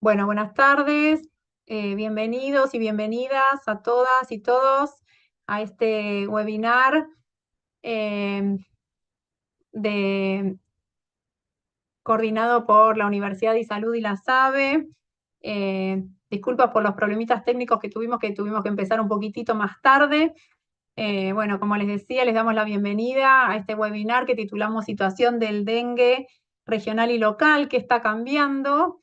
Bueno, buenas tardes, bienvenidos y bienvenidas a todas y todos a este webinar em, de, coordinado por la Universidad de Salud y la SABE. Disculpas por los problemitas técnicos que tuvimos que empezar un poquitito más tarde. Bueno, como les decía, les damos la bienvenida a este webinar que titulamos Situación del dengue regional y local, que está cambiando.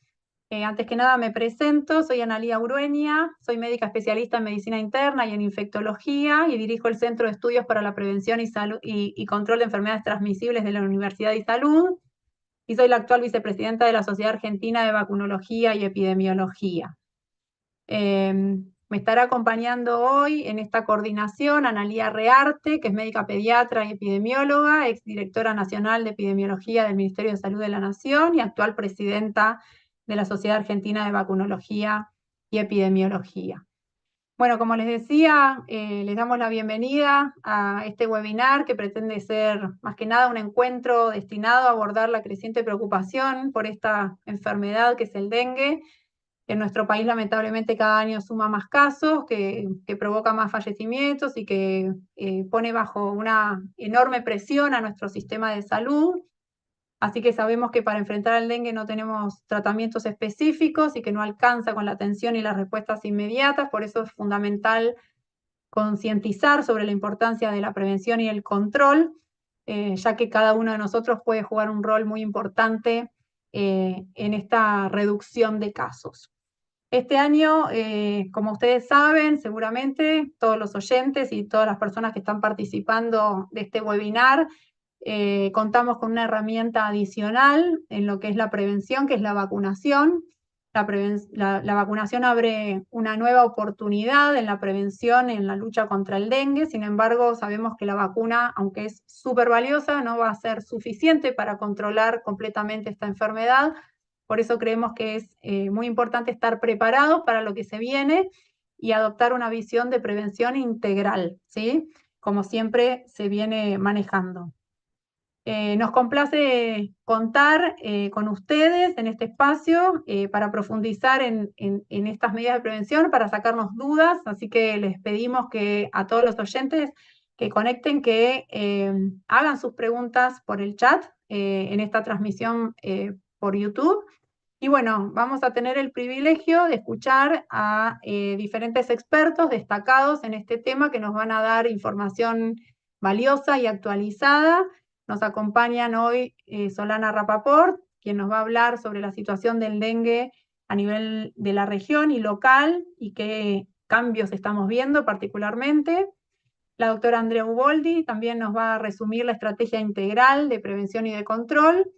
Antes que nada me presento, soy Analía Urueña, soy médica especialista en medicina interna y en infectología y dirijo el Centro de Estudios para la Prevención y Control de Enfermedades Transmisibles de la Universidad de Salud y soy la actual vicepresidenta de la Sociedad Argentina de Vacunología y Epidemiología. Me estará acompañando hoy en esta coordinación Analía Rearte, que es médica pediatra y epidemióloga, exdirectora nacional de epidemiología del Ministerio de Salud de la Nación y actual presidenta de la Sociedad Argentina de Vacunología y Epidemiología. Bueno, como les decía, les damos la bienvenida a este webinar que pretende ser más que nada un encuentro destinado a abordar la creciente preocupación por esta enfermedad que es el dengue. En nuestro país, lamentablemente, cada año suma más casos, que provoca más fallecimientos y que pone bajo una enorme presión a nuestro sistema de salud. Así que sabemos que para enfrentar el dengue no tenemos tratamientos específicos y que no alcanza con la atención y las respuestas inmediatas. Por eso es fundamental concientizar sobre la importancia de la prevención y el control, ya que cada uno de nosotros puede jugar un rol muy importante en esta reducción de casos. Este año, como ustedes saben, seguramente todos los oyentes y todas las personas que están participando de este webinar, contamos con una herramienta adicional en lo que es la prevención, que es la vacunación. La vacunación abre una nueva oportunidad en la prevención, en la lucha contra el dengue. Sin embargo, sabemos que la vacuna, aunque es súper valiosa, no va a ser suficiente para controlar completamente esta enfermedad. Por eso creemos que es muy importante estar preparados para lo que se viene y adoptar una visión de prevención integral, ¿sí? Como siempre se viene manejando. Nos complace contar con ustedes en este espacio para profundizar en estas medidas de prevención, para sacarnos dudas, así que les pedimos que a todos los oyentes que conecten, que hagan sus preguntas por el chat en esta transmisión por YouTube. Y bueno, vamos a tener el privilegio de escuchar a diferentes expertos destacados en este tema que nos van a dar información valiosa y actualizada. Nos acompañan hoy Solana Rapaport, quien nos va a hablar sobre la situación del dengue a nivel de la región y local y qué cambios estamos viendo particularmente. La doctora Andrea Uboldi también nos va a resumir la estrategia integral de prevención y de control.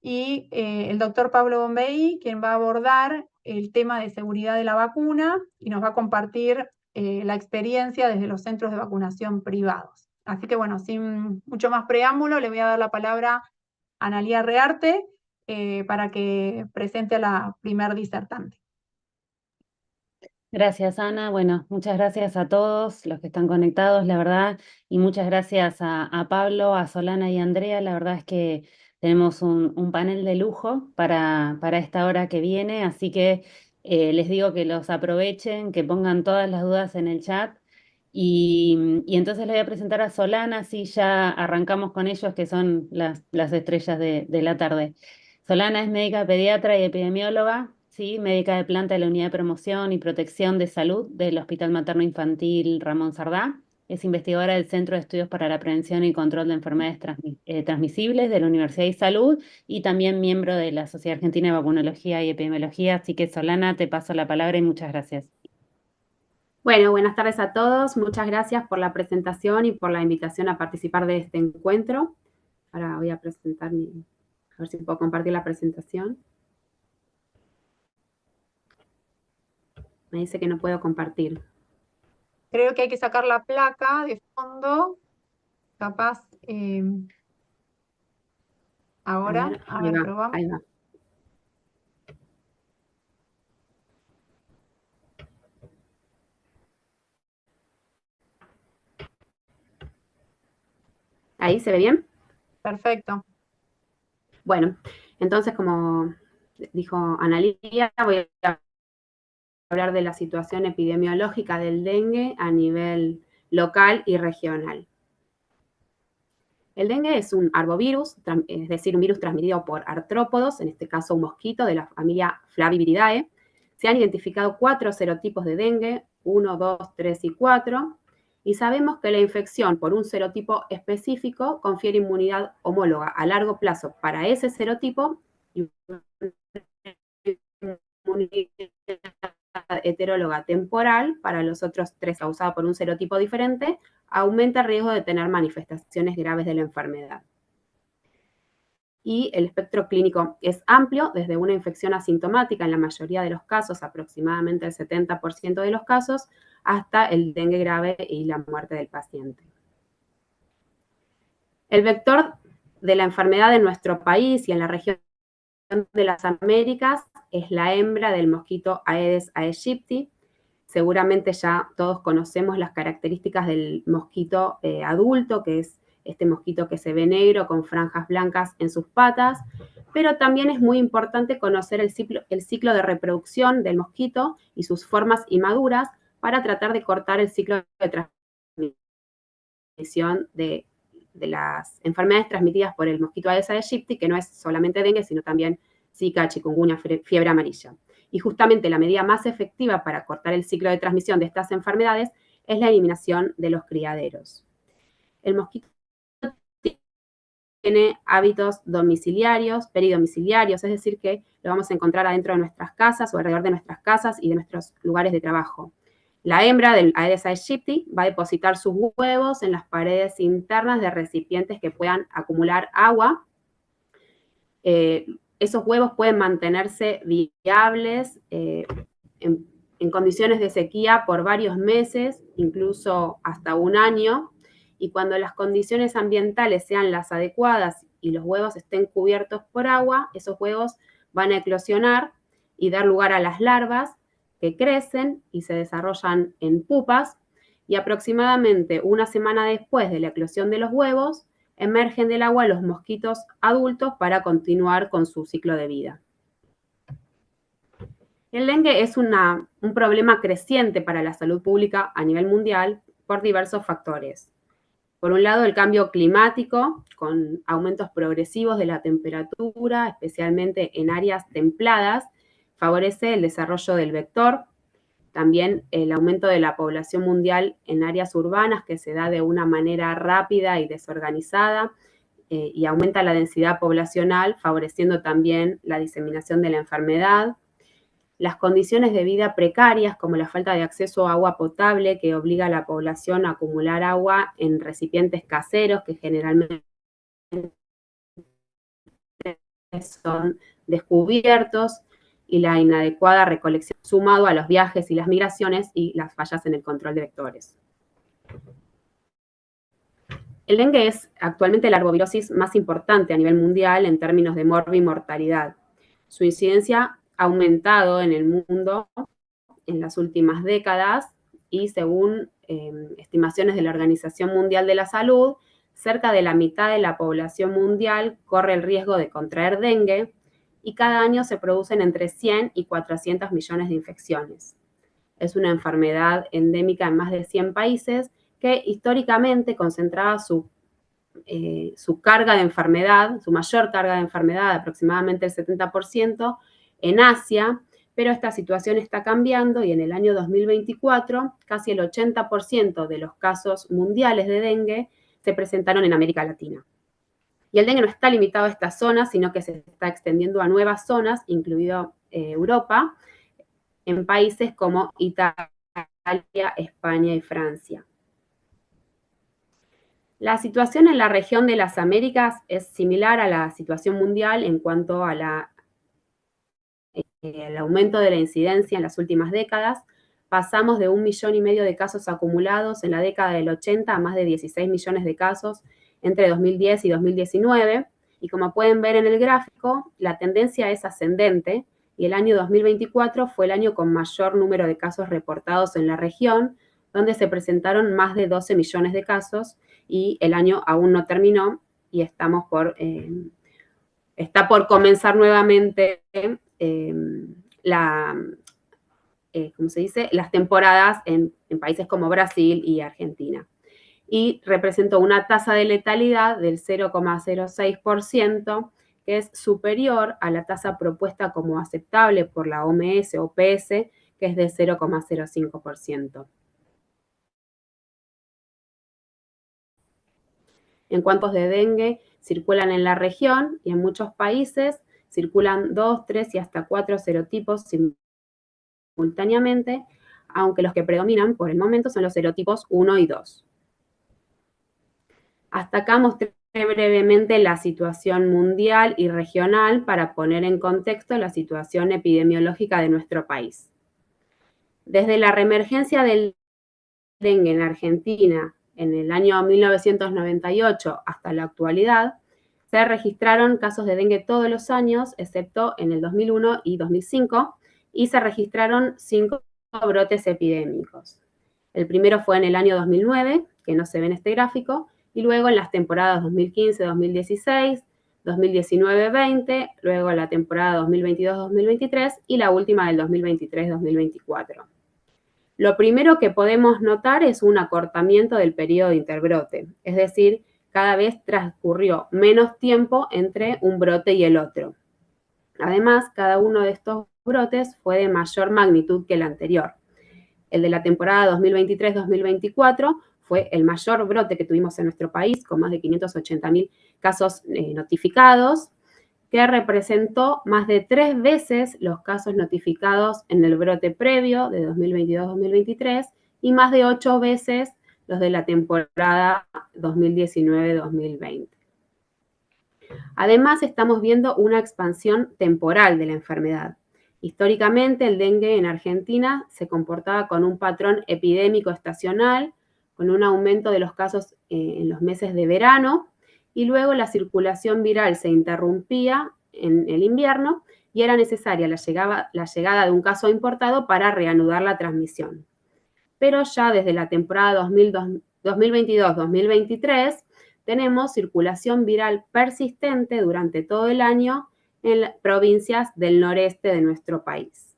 Y el doctor Pablo Bombey, quien va a abordar el tema de seguridad de la vacuna y nos va a compartir la experiencia desde los centros de vacunación privados. Así que bueno, sin mucho más preámbulo, le voy a dar la palabra a Analía Rearte para que presente a la primer disertante. Gracias, Ana. Bueno, muchas gracias a todos los que están conectados, la verdad, y muchas gracias a Pablo, a Solana y a Andrea. La verdad es que tenemos un panel de lujo para esta hora que viene, así que les digo que los aprovechen, que pongan todas las dudas en el chat. Y entonces les voy a presentar a Solana, así ya arrancamos con ellos, que son las estrellas de la tarde. Solana es médica pediatra y epidemióloga, ¿sí? Médica de planta de la Unidad de Promoción y Protección de Salud del Hospital Materno Infantil Ramón Sardá. Es investigadora del Centro de Estudios para la Prevención y Control de Enfermedades Transmisibles de la Universidad de Salud y también miembro de la Sociedad Argentina de Vacunología y Epidemiología. Así que, Solana, te paso la palabra y muchas gracias. Bueno, buenas tardes a todos. Muchas gracias por la presentación y por la invitación a participar de este encuentro. Ahora voy a presentar a ver si puedo compartir la presentación. Me dice que no puedo compartir. Creo que hay que sacar la placa de fondo, capaz ahora, a ver, probamos. Ahí va. ¿Ahí se ve bien? Perfecto. Bueno, entonces como dijo Analía, voy a hablar de la situación epidemiológica del dengue a nivel local y regional. El dengue es un arbovirus, es decir, un virus transmitido por artrópodos, en este caso un mosquito de la familia Flaviviridae. Se han identificado 4 serotipos de dengue, 1, 2, 3 y 4, y sabemos que la infección por un serotipo específico confiere inmunidad homóloga a largo plazo para ese serotipo y inmunidad heteróloga temporal para los otros 3 causada por un serotipo diferente, aumenta el riesgo de tener manifestaciones graves de la enfermedad. Y el espectro clínico es amplio, desde una infección asintomática en la mayoría de los casos, aproximadamente el 70% de los casos, hasta el dengue grave y la muerte del paciente. El vector de la enfermedad en nuestro país y en la región de las Américas es la hembra del mosquito Aedes aegypti. Seguramente ya todos conocemos las características del mosquito adulto, que es este mosquito que se ve negro con franjas blancas en sus patas, pero también es muy importante conocer el ciclo de reproducción del mosquito y sus formas inmaduras para tratar de cortar el ciclo de transmisión de las enfermedades transmitidas por el mosquito Aedes aegypti, que no es solamente dengue, sino también Zika, chikungunya, fiebre amarilla. Y justamente la medida más efectiva para cortar el ciclo de transmisión de estas enfermedades es la eliminación de los criaderos. El mosquito tiene hábitos domiciliarios, peridomiciliarios, es decir, que lo vamos a encontrar adentro de nuestras casas o alrededor de nuestras casas y de nuestros lugares de trabajo. La hembra del Aedes aegypti va a depositar sus huevos en las paredes internas de recipientes que puedan acumular agua. Esos huevos pueden mantenerse viables en condiciones de sequía por varios meses, incluso hasta un año, y cuando las condiciones ambientales sean las adecuadas y los huevos estén cubiertos por agua, esos huevos van a eclosionar y dar lugar a las larvas que crecen y se desarrollan en pupas, y aproximadamente una semana después de la eclosión de los huevos, emergen del agua los mosquitos adultos para continuar con su ciclo de vida. El dengue es un problema creciente para la salud pública a nivel mundial por diversos factores. Por un lado, el cambio climático, con aumentos progresivos de la temperatura, especialmente en áreas templadas, favorece el desarrollo del vector. También el aumento de la población mundial en áreas urbanas, que se da de una manera rápida y desorganizada, y aumenta la densidad poblacional, favoreciendo también la diseminación de la enfermedad. Las condiciones de vida precarias, como la falta de acceso a agua potable, que obliga a la población a acumular agua en recipientes caseros, que generalmente son descubiertos, y la inadecuada recolección, sumado a los viajes y las migraciones y las fallas en el control de vectores. El dengue es actualmente la arbovirosis más importante a nivel mundial en términos de morbi-mortalidad. Su incidencia ha aumentado en el mundo en las últimas décadas y según estimaciones de la Organización Mundial de la Salud, cerca de la mitad de la población mundial corre el riesgo de contraer dengue y cada año se producen entre 100 y 400 millones de infecciones. Es una enfermedad endémica en más de 100 países que históricamente concentraba su carga de enfermedad, su mayor carga de enfermedad, aproximadamente el 70%, en Asia, pero esta situación está cambiando y en el año 2024 casi el 80% de los casos mundiales de dengue se presentaron en América Latina. Y el dengue no está limitado a estas zonas, sino que se está extendiendo a nuevas zonas, incluido Europa, en países como Italia, España y Francia. La situación en la región de las Américas es similar a la situación mundial en cuanto a el aumento de la incidencia en las últimas décadas. Pasamos de 1,5 millones de casos acumulados en la década del 80 a más de 16 millones de casos entre 2010 y 2019. Y como pueden ver en el gráfico, la tendencia es ascendente y el año 2024 fue el año con mayor número de casos reportados en la región, donde se presentaron más de 12 millones de casos y el año aún no terminó y está por comenzar nuevamente las temporadas en países como Brasil y Argentina. Y representó una tasa de letalidad del 0,06%, que es superior a la tasa propuesta como aceptable por la OMS o PS, que es de 0,05%. En cuanto de dengue circulan en la región y en muchos países circulan 2, 3 y hasta 4 serotipos simultáneamente, aunque los que predominan por el momento son los serotipos 1 y 2. Hasta acá mostré brevemente la situación mundial y regional para poner en contexto la situación epidemiológica de nuestro país. Desde la reemergencia del dengue en Argentina en el año 1998 hasta la actualidad, se registraron casos de dengue todos los años, excepto en el 2001 y 2005, y se registraron 5 brotes epidémicos. El primero fue en el año 2009, que no se ve en este gráfico, y luego en las temporadas 2015-2016, 2019-20, luego la temporada 2022-2023 y la última del 2023-2024. Lo primero que podemos notar es un acortamiento del periodo de interbrote, es decir, cada vez transcurrió menos tiempo entre un brote y el otro. Además, cada uno de estos brotes fue de mayor magnitud que el anterior. El de la temporada 2023-2024 fue el mayor brote que tuvimos en nuestro país, con más de 580.000 casos notificados, que representó más de 3 veces los casos notificados en el brote previo de 2022-2023 y más de 8 veces los de la temporada 2019-2020. Además, estamos viendo una expansión temporal de la enfermedad. Históricamente, el dengue en Argentina se comportaba con un patrón epidémico estacional, con un aumento de los casos en los meses de verano, y luego la circulación viral se interrumpía en el invierno y era necesaria la llegada de un caso importado para reanudar la transmisión. Pero ya desde la temporada 2022-2023 tenemos circulación viral persistente durante todo el año en las provincias del noreste de nuestro país.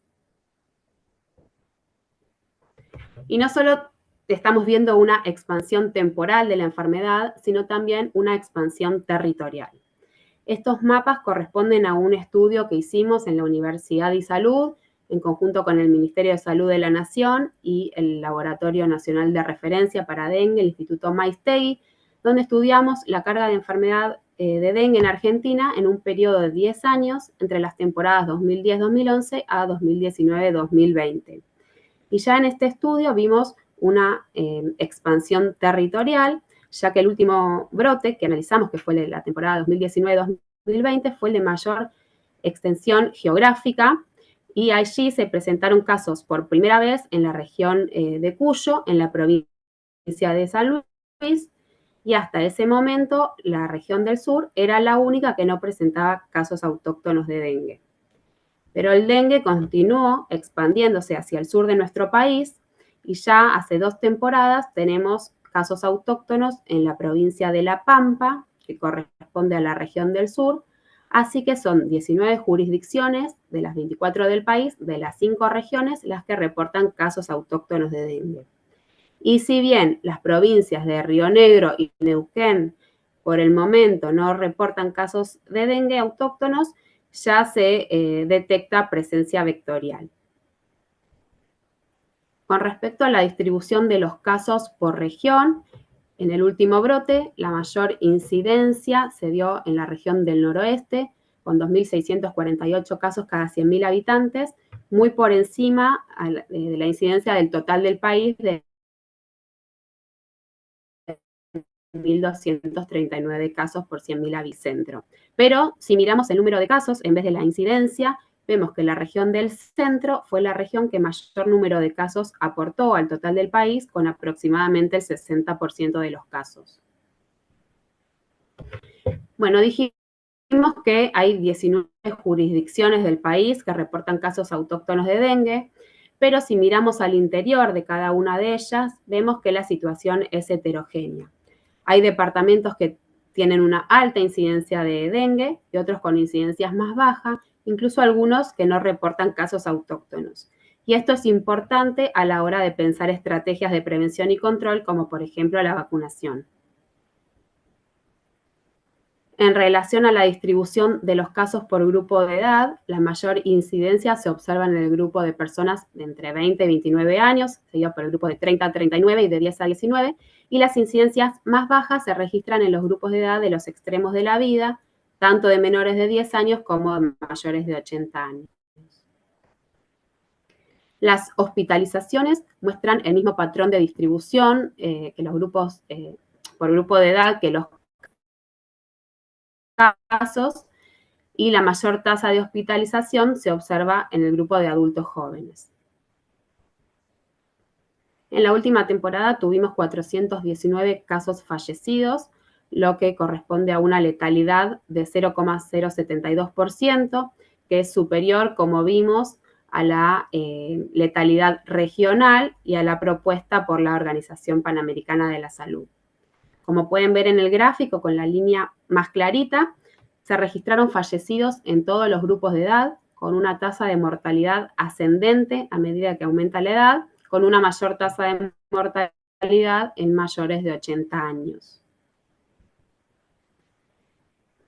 Y no solo estamos viendo una expansión temporal de la enfermedad, sino también una expansión territorial. Estos mapas corresponden a un estudio que hicimos en la Universidad de Salud, en conjunto con el Ministerio de Salud de la Nación y el Laboratorio Nacional de Referencia para Dengue, el Instituto Maiztegui, donde estudiamos la carga de enfermedad de dengue en Argentina en un periodo de 10 años, entre las temporadas 2010-2011 a 2019-2020. Y ya en este estudio vimos una expansión territorial, ya que el último brote que analizamos, que fue la temporada 2019-2020, fue el de mayor extensión geográfica, y allí se presentaron casos por primera vez en la región de Cuyo, en la provincia de San Luis, y hasta ese momento la región del sur era la única que no presentaba casos autóctonos de dengue. Pero el dengue continuó expandiéndose hacia el sur de nuestro país y ya hace 2 temporadas tenemos casos autóctonos en la provincia de La Pampa, que corresponde a la región del sur, así que son 19 jurisdicciones de las 24 del país, de las 5 regiones, las que reportan casos autóctonos de dengue. Y si bien las provincias de Río Negro y Neuquén por el momento no reportan casos de dengue autóctonos, ya se detecta presencia vectorial. Con respecto a la distribución de los casos por región, en el último brote, la mayor incidencia se dio en la región del noroeste, con 2.648 casos cada 100.000 habitantes, muy por encima de la incidencia del total del país de 1.239 casos por 100.000 habicentro. Pero si miramos el número de casos en vez de la incidencia, vemos que la región del centro fue la región que mayor número de casos aportó al total del país, con aproximadamente el 60% de los casos. Bueno, dijimos que hay 19 jurisdicciones del país que reportan casos autóctonos de dengue, pero si miramos al interior de cada una de ellas, vemos que la situación es heterogénea. Hay departamentos que tienen una alta incidencia de dengue y otros con incidencias más bajas, incluso algunos que no reportan casos autóctonos. Y esto es importante a la hora de pensar estrategias de prevención y control, como por ejemplo la vacunación. En relación a la distribución de los casos por grupo de edad, la mayor incidencia se observa en el grupo de personas de entre 20 y 29 años, seguido por el grupo de 30 a 39 y de 10 a 19, y las incidencias más bajas se registran en los grupos de edad de los extremos de la vida, tanto de menores de 10 años como de mayores de 80 años. Las hospitalizaciones muestran el mismo patrón de distribución que los grupos por grupo de edad que los casos, y la mayor tasa de hospitalización se observa en el grupo de adultos jóvenes. En la última temporada tuvimos 419 casos fallecidos, lo que corresponde a una letalidad de 0,072%, que es superior, como vimos, a la letalidad regional y a la propuesta por la Organización Panamericana de la Salud. Como pueden ver en el gráfico con la línea más clarita, se registraron fallecidos en todos los grupos de edad, con una tasa de mortalidad ascendente a medida que aumenta la edad, con una mayor tasa de mortalidad en mayores de 80 años.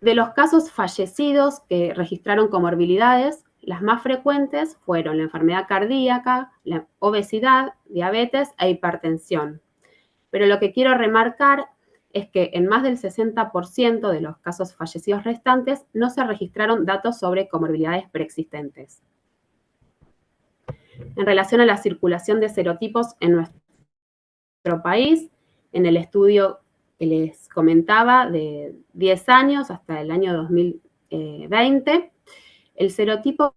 De los casos fallecidos que registraron comorbilidades, las más frecuentes fueron la enfermedad cardíaca, la obesidad, diabetes e hipertensión. Pero lo que quiero remarcar es que en más del 60% de los casos fallecidos restantes no se registraron datos sobre comorbilidades preexistentes. En relación a la circulación de serotipos en nuestro país, en el estudio que les comentaba de 10 años hasta el año 2020, el serotipo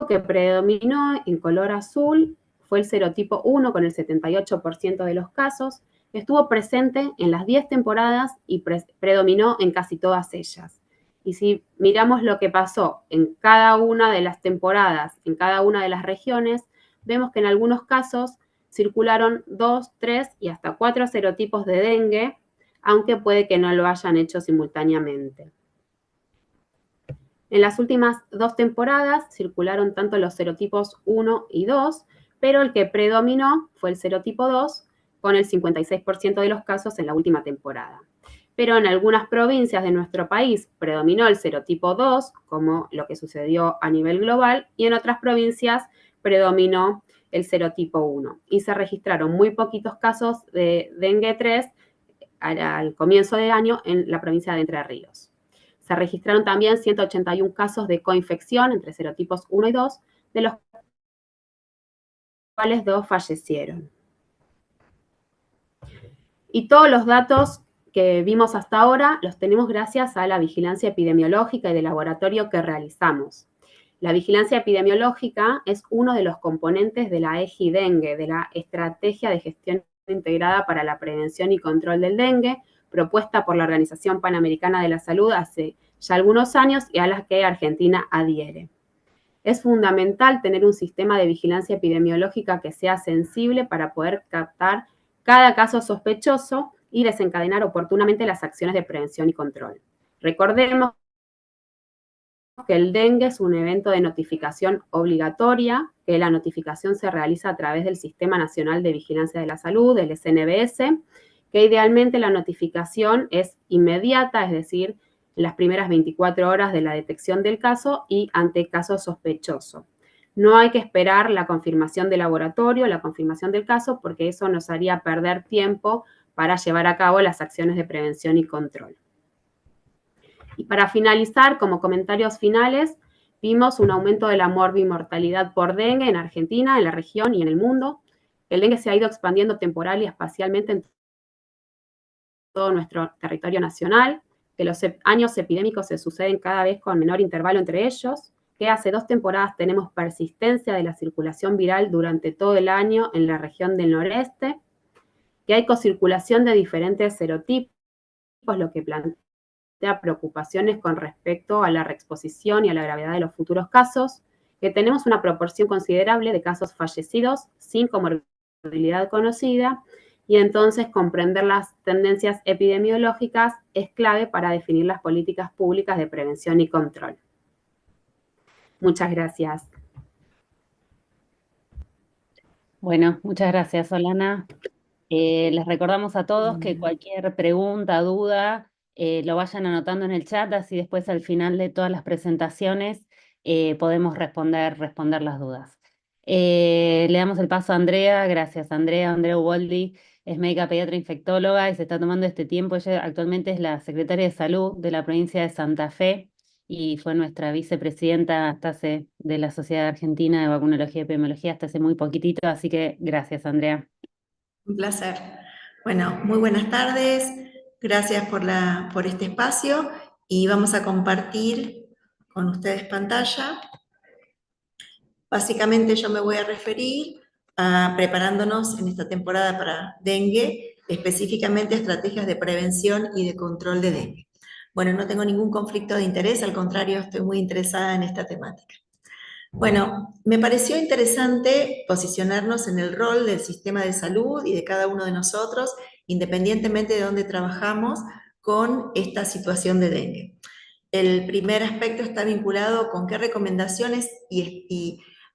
que predominó en color azul fue el serotipo 1 con el 78% de los casos, que estuvo presente en las 10 temporadas y predominó en casi todas ellas. Y si miramos lo que pasó en cada una de las temporadas, en cada una de las regiones, vemos que en algunos casos circularon 2, 3 y hasta 4 serotipos de dengue, aunque puede que no lo hayan hecho simultáneamente. En las últimas 2 temporadas circularon tanto los serotipos 1 y 2, pero el que predominó fue el serotipo 2, con el 56% de los casos en la última temporada. Pero en algunas provincias de nuestro país predominó el serotipo 2, como lo que sucedió a nivel global, y en otras provincias predominó el serotipo 1. Y se registraron muy poquitos casos de dengue 3 al comienzo del año en la provincia de Entre Ríos. Se registraron también 181 casos de coinfección entre serotipos 1 y 2, de los cuales 2 fallecieron. Y todos los datos que vimos hasta ahora los tenemos gracias a la vigilancia epidemiológica y de laboratorio que realizamos. La vigilancia epidemiológica es uno de los componentes de la EGI-Dengue, de la Estrategia de Gestión Integrada para la Prevención y Control del Dengue, propuesta por la Organización Panamericana de la Salud hace ya algunos años y a la que Argentina adhiere. Es fundamental tener un sistema de vigilancia epidemiológica que sea sensible para poder captar cada caso sospechoso y desencadenar oportunamente las acciones de prevención y control. Recordemos que el dengue es un evento de notificación obligatoria, que la notificación se realiza a través del Sistema Nacional de Vigilancia de la Salud, el SNVS, que idealmente la notificación es inmediata, es decir, en las primeras 24 horas de la detección del caso y ante caso sospechoso. No hay que esperar la confirmación del laboratorio, la confirmación del caso, porque eso nos haría perder tiempo para llevar a cabo las acciones de prevención y control. Y para finalizar, como comentarios finales, vimos un aumento de la morbimortalidad por dengue en Argentina, en la región y en el mundo. El dengue se ha ido expandiendo temporal y espacialmente en todo nuestro territorio nacional, que los años epidémicos se suceden cada vez con menor intervalo entre ellos, que hace 2 temporadas tenemos persistencia de la circulación viral durante todo el año en la región del noreste, que hay cocirculación de diferentes serotipos, lo que plantea preocupaciones con respecto a la reexposición y a la gravedad de los futuros casos, que tenemos una proporción considerable de casos fallecidos sin comorbilidad conocida, y entonces comprender las tendencias epidemiológicas es clave para definir las políticas públicas de prevención y control. Muchas gracias. Bueno, muchas gracias, Solana. Les recordamos a todos que cualquier pregunta, duda, lo vayan anotando en el chat, así después al final de todas las presentaciones podemos responder las dudas. Le damos el paso a Andrea. Gracias, Andrea. Andrea Uboldi es médica pediatra infectóloga y se está tomando este tiempo. Ella actualmente es la secretaria de Salud de la provincia de Santa Fe y fue nuestra vicepresidenta de la Sociedad Argentina de Vacunología y Epidemiología hasta hace muy poquitito, así que gracias, Andrea. Un placer. Bueno, muy buenas tardes. Gracias por este espacio y vamos a compartir con ustedes pantalla. Básicamente yo me voy a referir a preparándonos en esta temporada para dengue, específicamente estrategias de prevención y de control de dengue. Bueno, no tengo ningún conflicto de interés, al contrario, estoy muy interesada en esta temática. Bueno, me pareció interesante posicionarnos en el rol del sistema de salud y de cada uno de nosotros, independientemente de dónde trabajamos, con esta situación de dengue. El primer aspecto está vinculado con qué recomendaciones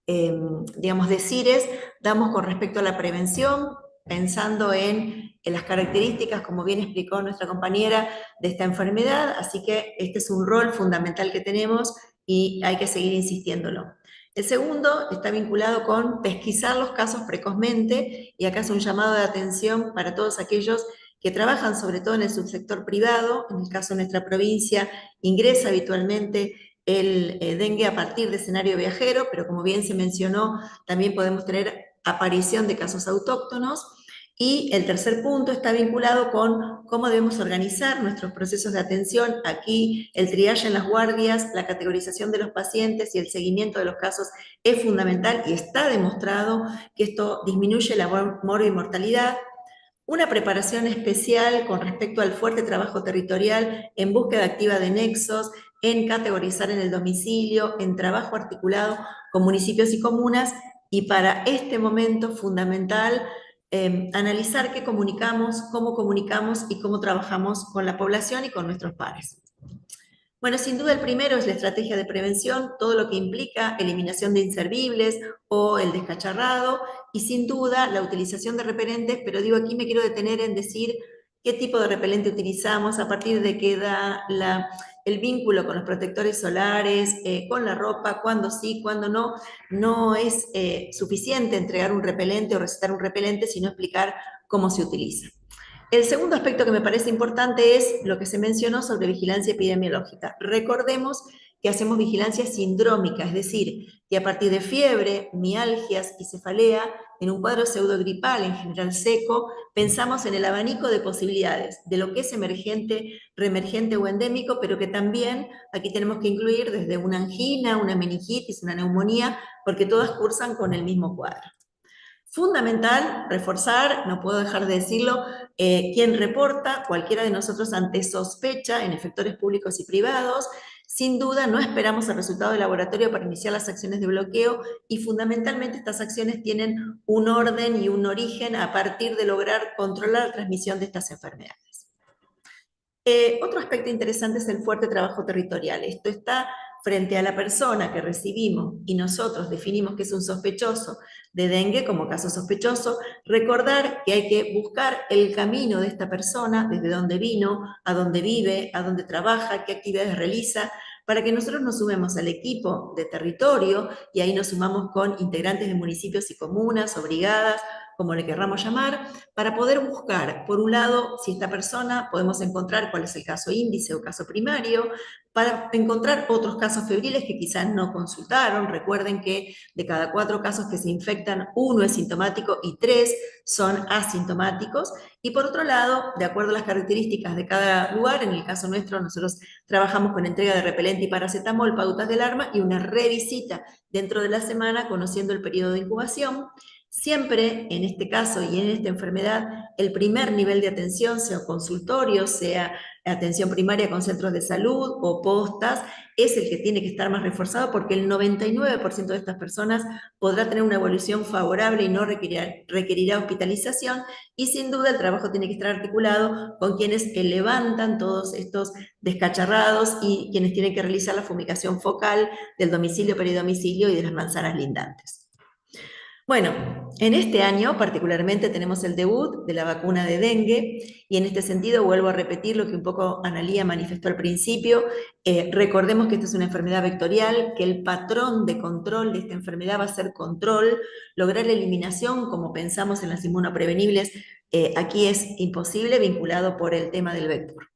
digamos, decires damos con respecto a la prevención, pensando en las características, como bien explicó nuestra compañera, de esta enfermedad, así que este es un rol fundamental que tenemos y hay que seguir insistiéndolo. El segundo está vinculado con pesquisar los casos precozmente, y acá es un llamado de atención para todos aquellos que trabajan sobre todo en el subsector privado. En el caso de nuestra provincia ingresa habitualmente el dengue a partir de escenario viajero, pero como bien se mencionó, también podemos tener aparición de casos autóctonos. Y el tercer punto está vinculado con cómo debemos organizar nuestros procesos de atención. Aquí el triaje en las guardias, la categorización de los pacientes y el seguimiento de los casos es fundamental y está demostrado que esto disminuye la morbimortalidad. Una preparación especial con respecto al fuerte trabajo territorial en búsqueda activa de nexos, en categorizar en el domicilio, en trabajo articulado con municipios y comunas, y para este momento fundamental analizar qué comunicamos, y cómo trabajamos con la población y con nuestros pares. Bueno, sin duda el primero es la estrategia de prevención, todo lo que implica eliminación de inservibles o el descacharrado, y sin duda la utilización de repelentes, pero digo, aquí me quiero detener en decir qué tipo de repelente utilizamos, a partir de qué da el vínculo con los protectores solares, con la ropa, cuándo sí, cuándo no. No es suficiente entregar un repelente o recetar un repelente, sino explicar cómo se utiliza. El segundo aspecto que me parece importante es lo que se mencionó sobre vigilancia epidemiológica. Recordemos que hacemos vigilancia sindrómica, es decir, que a partir de fiebre, mialgias y cefalea, en un cuadro pseudogripal, en general seco, pensamos en el abanico de posibilidades, de lo que es emergente, reemergente o endémico, pero que también aquí tenemos que incluir desde una angina, una meningitis, una neumonía, porque todas cursan con el mismo cuadro. Fundamental reforzar, no puedo dejar de decirlo, quien reporta, cualquiera de nosotros ante sospecha en efectores públicos y privados. Sin duda no esperamos el resultado del laboratorio para iniciar las acciones de bloqueo, y fundamentalmente estas acciones tienen un orden y un origen a partir de lograr controlar la transmisión de estas enfermedades. Otro aspecto interesante es el fuerte trabajo territorial. Esto está frente a la persona que recibimos y nosotros definimos que es un sospechoso de dengue como caso sospechoso, recordar que hay que buscar el camino de esta persona, desde dónde vino, a dónde vive, a dónde trabaja, qué actividades realiza, para que nosotros nos sumemos al equipo de territorio, y ahí nos sumamos con integrantes de municipios y comunas o brigadas, como le querramos llamar, para poder buscar, por un lado, si esta persona podemos encontrar cuál es el caso índice o caso primario, para encontrar otros casos febriles que quizás no consultaron. Recuerden que de cada 4 casos que se infectan, 1 es sintomático y 3 son asintomáticos. Y por otro lado, de acuerdo a las características de cada lugar, en el caso nuestro, nosotros trabajamos con entrega de repelente y paracetamol, pautas de alarma y una revisita dentro de la semana, conociendo el periodo de incubación. Siempre en este caso y en esta enfermedad, el primer nivel de atención, sea consultorio, sea atención primaria con centros de salud o postas, es el que tiene que estar más reforzado porque el 99% de estas personas podrá tener una evolución favorable y no requerirá hospitalización, y sin duda el trabajo tiene que estar articulado con quienes levantan todos estos descacharrados y quienes tienen que realizar la fumigación focal del domicilio, peridomicilio y de las manzanas lindantes. Bueno, en este año particularmente tenemos el debut de la vacuna de dengue, y en este sentido vuelvo a repetir lo que un poco Analía manifestó al principio. Recordemos que esta es una enfermedad vectorial, que el patrón de control de esta enfermedad va a ser control. Lograr la eliminación, como pensamos en las inmunoprevenibles, aquí es imposible, vinculado por el tema del vector.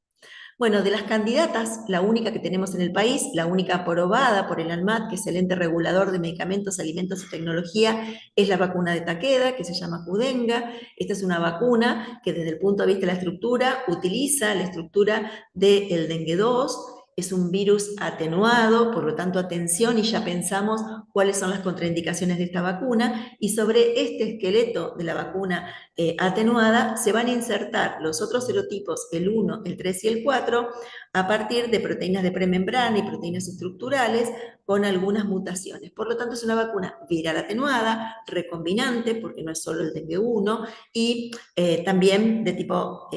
Bueno, de las candidatas, la única que tenemos en el país, la única aprobada por el ANMAT, que es el ente regulador de medicamentos, alimentos y tecnología, es la vacuna de Takeda, que se llama Qdenga. Esta es una vacuna que desde el punto de vista de la estructura utiliza la estructura del dengue 2, es un virus atenuado, por lo tanto, atención, y ya pensamos cuáles son las contraindicaciones de esta vacuna, y sobre este esqueleto de la vacuna atenuada se van a insertar los otros serotipos, el 1, el 3 y el 4, a partir de proteínas de premembrana y proteínas estructurales con algunas mutaciones. Por lo tanto, es una vacuna viral atenuada, recombinante, porque no es solo el dengue 1, y también de tipo,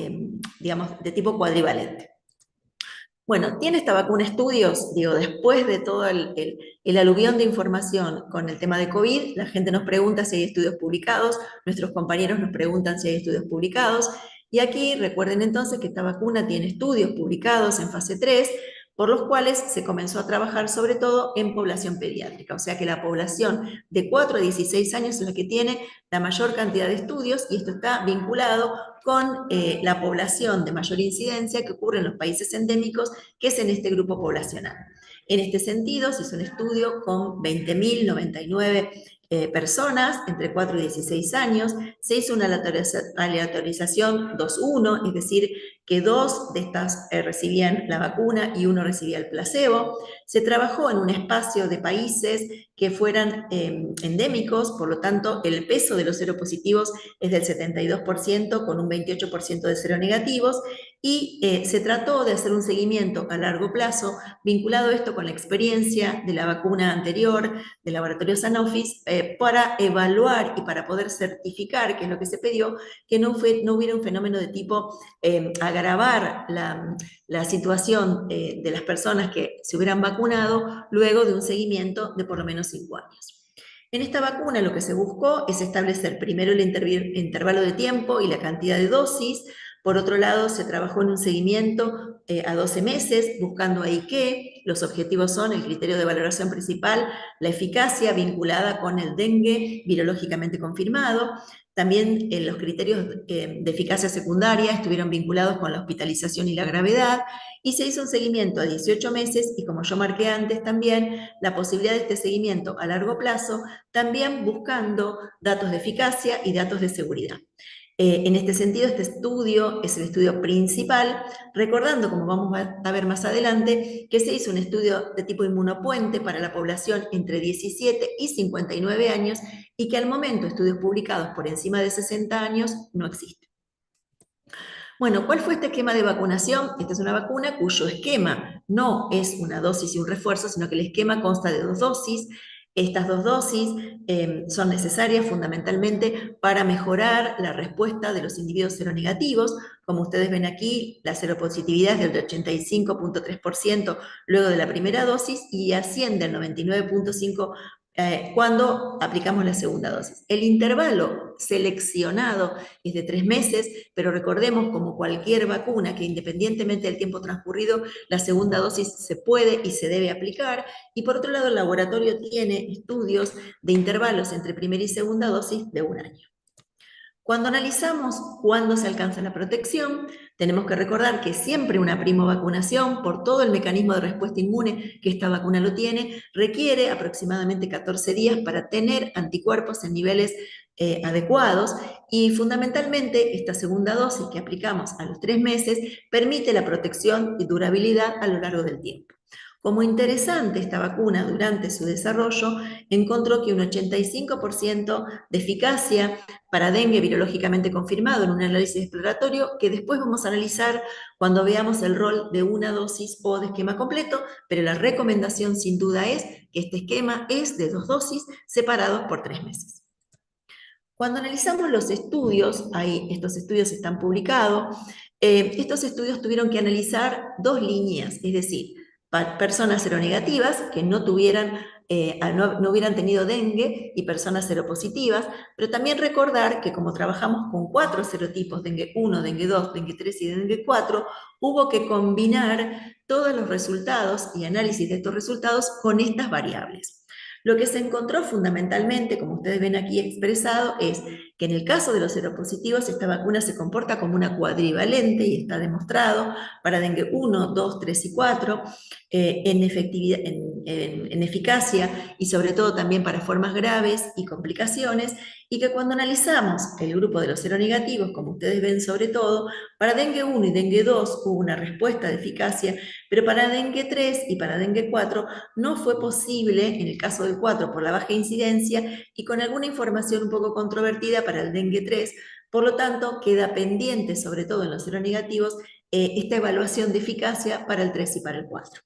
digamos, de tipo cuadrivalente. Bueno, ¿tiene esta vacuna estudios? Digo, después de todo el aluvión de información con el tema de COVID, la gente nos pregunta si hay estudios publicados, nuestros compañeros nos preguntan si hay estudios publicados, y aquí recuerden entonces que esta vacuna tiene estudios publicados en fase 3, por los cuales se comenzó a trabajar sobre todo en población pediátrica, o sea que la población de 4 a 16 años es la que tiene la mayor cantidad de estudios, y esto está vinculado con la población de mayor incidencia que ocurre en los países endémicos, que es en este grupo poblacional. En este sentido, se hizo un estudio con 20.099 personas entre 4 y 16 años, se hizo una aleatorización 2-1, es decir, que 2 de estas recibían la vacuna y 1 recibía el placebo. Se trabajó en un espacio de países que fueran endémicos, por lo tanto, el peso de los seropositivos es del 72%, con un 28% de seronegativos, y se trató de hacer un seguimiento a largo plazo, vinculado esto con la experiencia de la vacuna anterior, del laboratorio Sanofi, para evaluar y para poder certificar, que es lo que se pidió, que no hubiera un fenómeno de tipo agravar la situación de las personas que se hubieran vacunado luego de un seguimiento de por lo menos 5 años. En esta vacuna lo que se buscó es establecer primero el intervalo de tiempo y la cantidad de dosis. Por otro lado, se trabajó en un seguimiento a 12 meses, buscando ahí que los objetivos son el criterio de valoración principal, la eficacia vinculada con el dengue virológicamente confirmado. También los criterios de eficacia secundaria estuvieron vinculados con la hospitalización y la gravedad, y se hizo un seguimiento a 18 meses, y como yo marqué antes también, la posibilidad de este seguimiento a largo plazo, también buscando datos de eficacia y datos de seguridad. En este sentido, este estudio es el estudio principal, recordando, como vamos a ver más adelante, que se hizo un estudio de tipo inmunopuente para la población entre 17 y 59 años, y que al momento estudios publicados por encima de 60 años no existen. Bueno, ¿cuál fue este esquema de vacunación? Esta es una vacuna cuyo esquema no es una dosis y un refuerzo, sino que el esquema consta de 2 dosis. Estas 2 dosis son necesarias fundamentalmente para mejorar la respuesta de los individuos seronegativos. Como ustedes ven aquí, la seropositividad es del 85.3% luego de la primera dosis, y asciende al 99.5% cuando aplicamos la segunda dosis. El intervalo seleccionado es de 3 meses, pero recordemos, como cualquier vacuna, que independientemente del tiempo transcurrido, la segunda dosis se puede y se debe aplicar. Y por otro lado, el laboratorio tiene estudios de intervalos entre primera y segunda dosis de 1 año. Cuando analizamos cuándo se alcanza la protección, tenemos que recordar que siempre una primovacunación, por todo el mecanismo de respuesta inmune que esta vacuna lo tiene, requiere aproximadamente 14 días para tener anticuerpos en niveles adecuados, y fundamentalmente esta segunda dosis que aplicamos a los 3 meses permite la protección y durabilidad a lo largo del tiempo. Como interesante, esta vacuna durante su desarrollo encontró que un 85% de eficacia para dengue virológicamente confirmado en un análisis exploratorio que después vamos a analizar cuando veamos el rol de una dosis o de esquema completo, pero la recomendación sin duda es que este esquema es de 2 dosis separados por 3 meses. Cuando analizamos los estudios, estos estudios están publicados, estos estudios tuvieron que analizar 2 líneas, es decir, personas seronegativas que no hubieran tenido dengue y personas seropositivas, pero también recordar que como trabajamos con 4 serotipos, dengue 1, dengue 2, dengue 3 y dengue 4, hubo que combinar todos los resultados y análisis de estos resultados con estas variables. Lo que se encontró fundamentalmente, como ustedes ven aquí expresado, es que en el caso de los seropositivos esta vacuna se comporta como una cuadrivalente y está demostrado para dengue 1, 2, 3 y 4 en efectividad, en eficacia y sobre todo también para formas graves y complicaciones, y que cuando analizamos el grupo de los seronegativos, como ustedes ven sobre todo, para dengue 1 y dengue 2 hubo una respuesta de eficacia, pero para dengue 3 y para dengue 4 no fue posible, en el caso del 4 por la baja incidencia y con alguna información un poco controvertida para el dengue 3, por lo tanto queda pendiente, sobre todo en los seronegativos, esta evaluación de eficacia para el 3 y para el 4.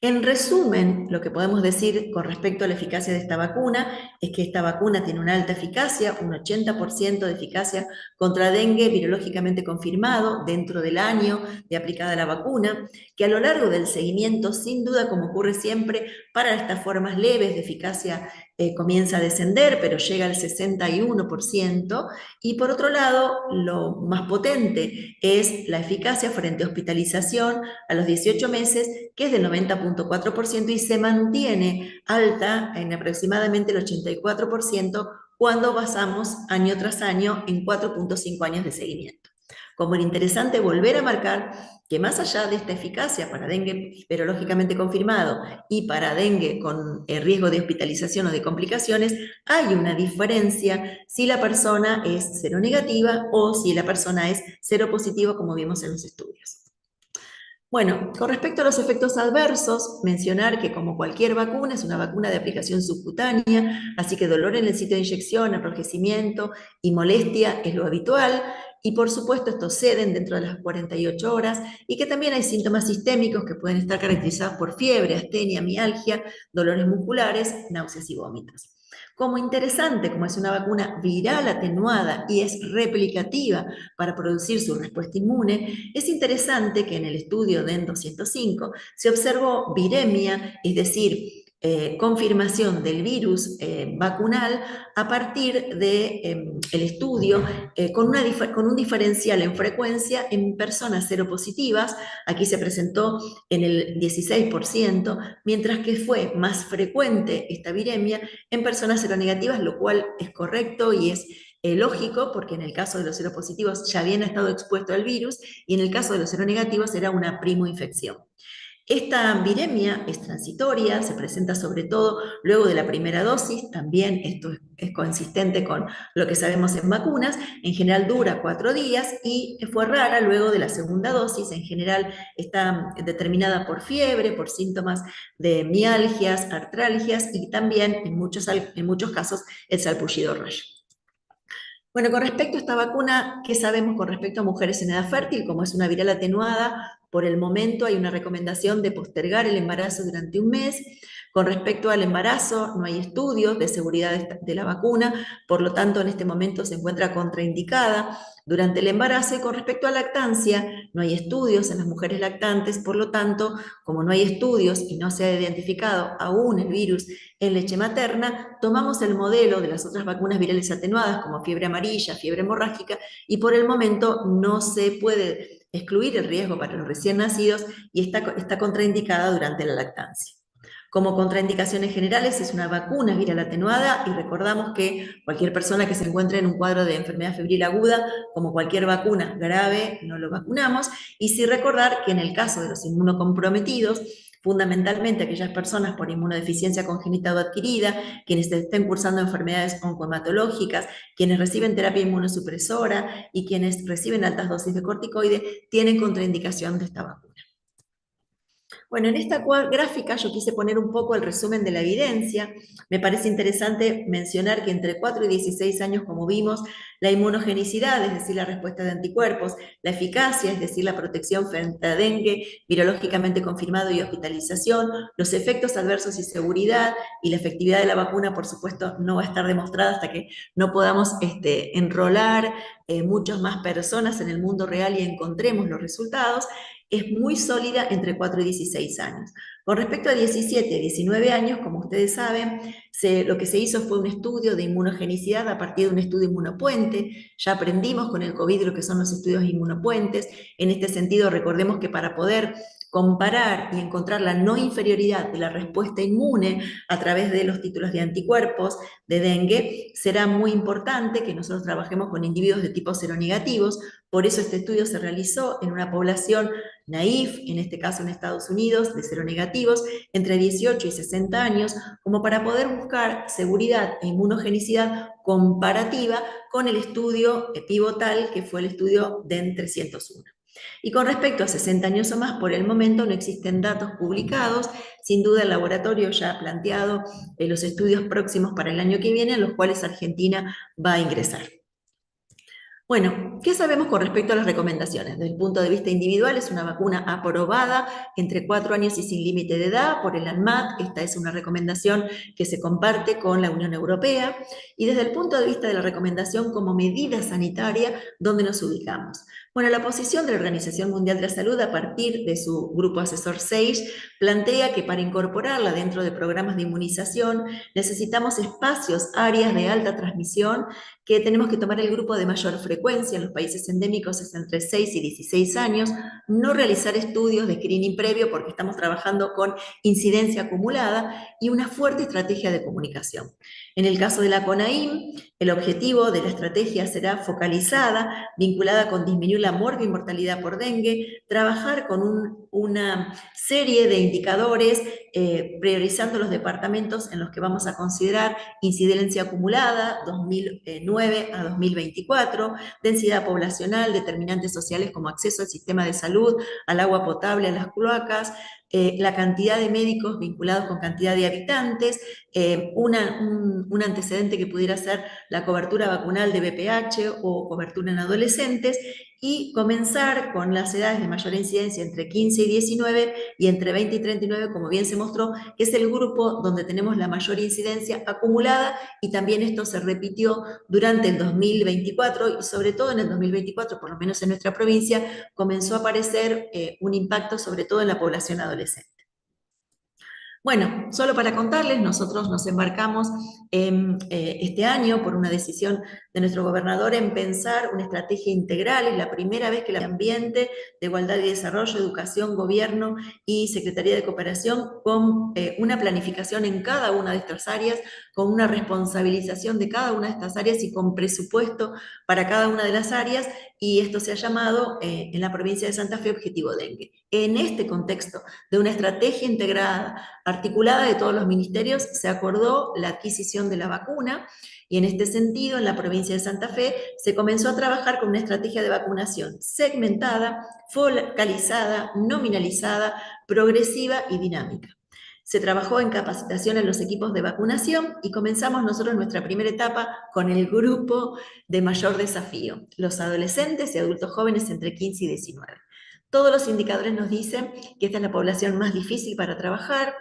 En resumen, lo que podemos decir con respecto a la eficacia de esta vacuna es que esta vacuna tiene una alta eficacia, un 80% de eficacia contra dengue virológicamente confirmado dentro del año de aplicada la vacuna, que a lo largo del seguimiento, sin duda, como ocurre siempre, para estas formas leves de eficacia comienza a descender, pero llega al 61%, y por otro lado, lo más potente es la eficacia frente a hospitalización a los 18 meses, que es del 90.4% y se mantiene alta en aproximadamente el 84% cuando basamos año tras año en 4.5 años de seguimiento. Como era interesante volver a marcar que más allá de esta eficacia para dengue virológicamente confirmado y para dengue con riesgo de hospitalización o de complicaciones, hay una diferencia si la persona es seronegativa o si la persona es seropositiva, como vimos en los estudios. Bueno, con respecto a los efectos adversos, mencionar que como cualquier vacuna, es una vacuna de aplicación subcutánea, así que dolor en el sitio de inyección, enrojecimiento y molestia es lo habitual, y por supuesto estos ceden dentro de las 48 horas, y que también hay síntomas sistémicos que pueden estar caracterizados por fiebre, astenia, mialgia, dolores musculares, náuseas y vómitos. Como interesante, como es una vacuna viral atenuada y es replicativa para producir su respuesta inmune, es interesante que en el estudio DEN 205 se observó viremia, es decir, confirmación del virus vacunal a partir del estudio con un diferencial en frecuencia en personas seropositivas. Aquí se presentó en el 16%, mientras que fue más frecuente esta viremia en personas seronegativas, lo cual es correcto y es lógico, porque en el caso de los seropositivos ya habían estado expuestos al virus y en el caso de los seronegativos era una primoinfección. Esta viremia es transitoria, se presenta sobre todo luego de la primera dosis, también esto es consistente con lo que sabemos en vacunas, en general dura 4 días y fue rara luego de la segunda dosis, en general está determinada por fiebre, por síntomas de mialgias, artralgias y también en muchos casos el salpullido rayo. Bueno, con respecto a esta vacuna, ¿qué sabemos con respecto a mujeres en edad fértil? Como es una viral atenuada, por el momento hay una recomendación de postergar el embarazo durante un mes. Con respecto al embarazo, no hay estudios de seguridad de la vacuna, por lo tanto en este momento se encuentra contraindicada durante el embarazo. Y con respecto a lactancia, no hay estudios en las mujeres lactantes, por lo tanto, como no hay estudios y no se ha identificado aún el virus en leche materna, tomamos el modelo de las otras vacunas virales atenuadas como fiebre amarilla, fiebre hemorrágica, y por el momento no se puede excluir el riesgo para los recién nacidos y está contraindicada durante la lactancia. Como contraindicaciones generales es una vacuna viral atenuada y recordamos que cualquier persona que se encuentre en un cuadro de enfermedad febril aguda, como cualquier vacuna grave, no lo vacunamos. Y sí recordar que en el caso de los inmunocomprometidos, fundamentalmente aquellas personas por inmunodeficiencia congénita o adquirida, quienes estén cursando enfermedades oncohematológicas, quienes reciben terapia inmunosupresora y quienes reciben altas dosis de corticoide, tienen contraindicación de esta vacuna. Bueno, en esta gráfica yo quise poner un poco el resumen de la evidencia. Me parece interesante mencionar que entre 4 y 16 años, como vimos, la inmunogenicidad, es decir, la respuesta de anticuerpos, la eficacia, es decir, la protección frente a dengue, virológicamente confirmado y hospitalización, los efectos adversos y seguridad, y la efectividad de la vacuna, por supuesto, no va a estar demostrada hasta que no podamos enrolar muchas más personas en el mundo real y encontremos los resultados, es muy sólida entre 4 y 16 años. Con respecto a 17 y 19 años, como ustedes saben, lo que se hizo fue un estudio de inmunogenicidad a partir de un estudio inmunopuente. Ya aprendimos con el COVID lo que son los estudios inmunopuentes. En este sentido, recordemos que para poder comparar y encontrar la no inferioridad de la respuesta inmune a través de los títulos de anticuerpos de dengue, será muy importante que nosotros trabajemos con individuos de tipo seronegativos. Por eso este estudio se realizó en una población naïf, en este caso en Estados Unidos, de seronegativos, entre 18 y 60 años, como para poder buscar seguridad e inmunogenicidad comparativa con el estudio pivotal, que fue el estudio DEN 301. Y con respecto a 60 años o más, por el momento no existen datos publicados. Sin duda el laboratorio ya ha planteado los estudios próximos para el año que viene, en los cuales Argentina va a ingresar. Bueno, ¿qué sabemos con respecto a las recomendaciones? Desde el punto de vista individual, es una vacuna aprobada entre 4 años y sin límite de edad por el ANMAT. Esta es una recomendación que se comparte con la Unión Europea. Y desde el punto de vista de la recomendación como medida sanitaria, ¿dónde nos ubicamos? Bueno, la posición de la Organización Mundial de la Salud, a partir de su grupo asesor SAGE, plantea que para incorporarla dentro de programas de inmunización necesitamos espacios, áreas de alta transmisión, que tenemos que tomar el grupo de mayor frecuencia. En los países endémicos es entre 6 y 16 años, no realizar estudios de screening previo porque estamos trabajando con incidencia acumulada y una fuerte estrategia de comunicación. En el caso de la CONAIM, el objetivo de la estrategia será focalizada, vinculada con disminuir la mortalidad por dengue, trabajar con una serie de indicadores, priorizando los departamentos en los que vamos a considerar incidencia acumulada, 2009 a 2024, densidad poblacional, determinantes sociales como acceso al sistema de salud, al agua potable, a las cloacas, la cantidad de médicos vinculados con cantidad de habitantes, un antecedente que pudiera ser la cobertura vacunal de VPH o cobertura en adolescentes, y comenzar con las edades de mayor incidencia entre 15 y 19 y entre 20 y 39, como bien se mostró, que es el grupo donde tenemos la mayor incidencia acumulada, y también esto se repitió durante el 2024 y sobre todo en el 2024, por lo menos en nuestra provincia, comenzó a aparecer un impacto sobre todo en la población adolescente. Bueno, solo para contarles, nosotros nos embarcamos este año por una decisión de nuestro gobernador en pensar una estrategia integral. Es la primera vez que el Ambiente, de Igualdad y Desarrollo, Educación, Gobierno y Secretaría de Cooperación, con una planificación en cada una de estas áreas, con una responsabilización de cada una de estas áreas y con presupuesto para cada una de las áreas, y esto se ha llamado en la provincia de Santa Fe Objetivo Dengue. En este contexto de una estrategia integrada, articulada de todos los ministerios, se acordó la adquisición de la vacuna, y en este sentido, en la provincia de Santa Fe, se comenzó a trabajar con una estrategia de vacunación segmentada, focalizada, nominalizada, progresiva y dinámica. Se trabajó en capacitación en los equipos de vacunación y comenzamos nosotros nuestra primera etapa con el grupo de mayor desafío, los adolescentes y adultos jóvenes entre 15 y 19. Todos los indicadores nos dicen que esta es la población más difícil para trabajar.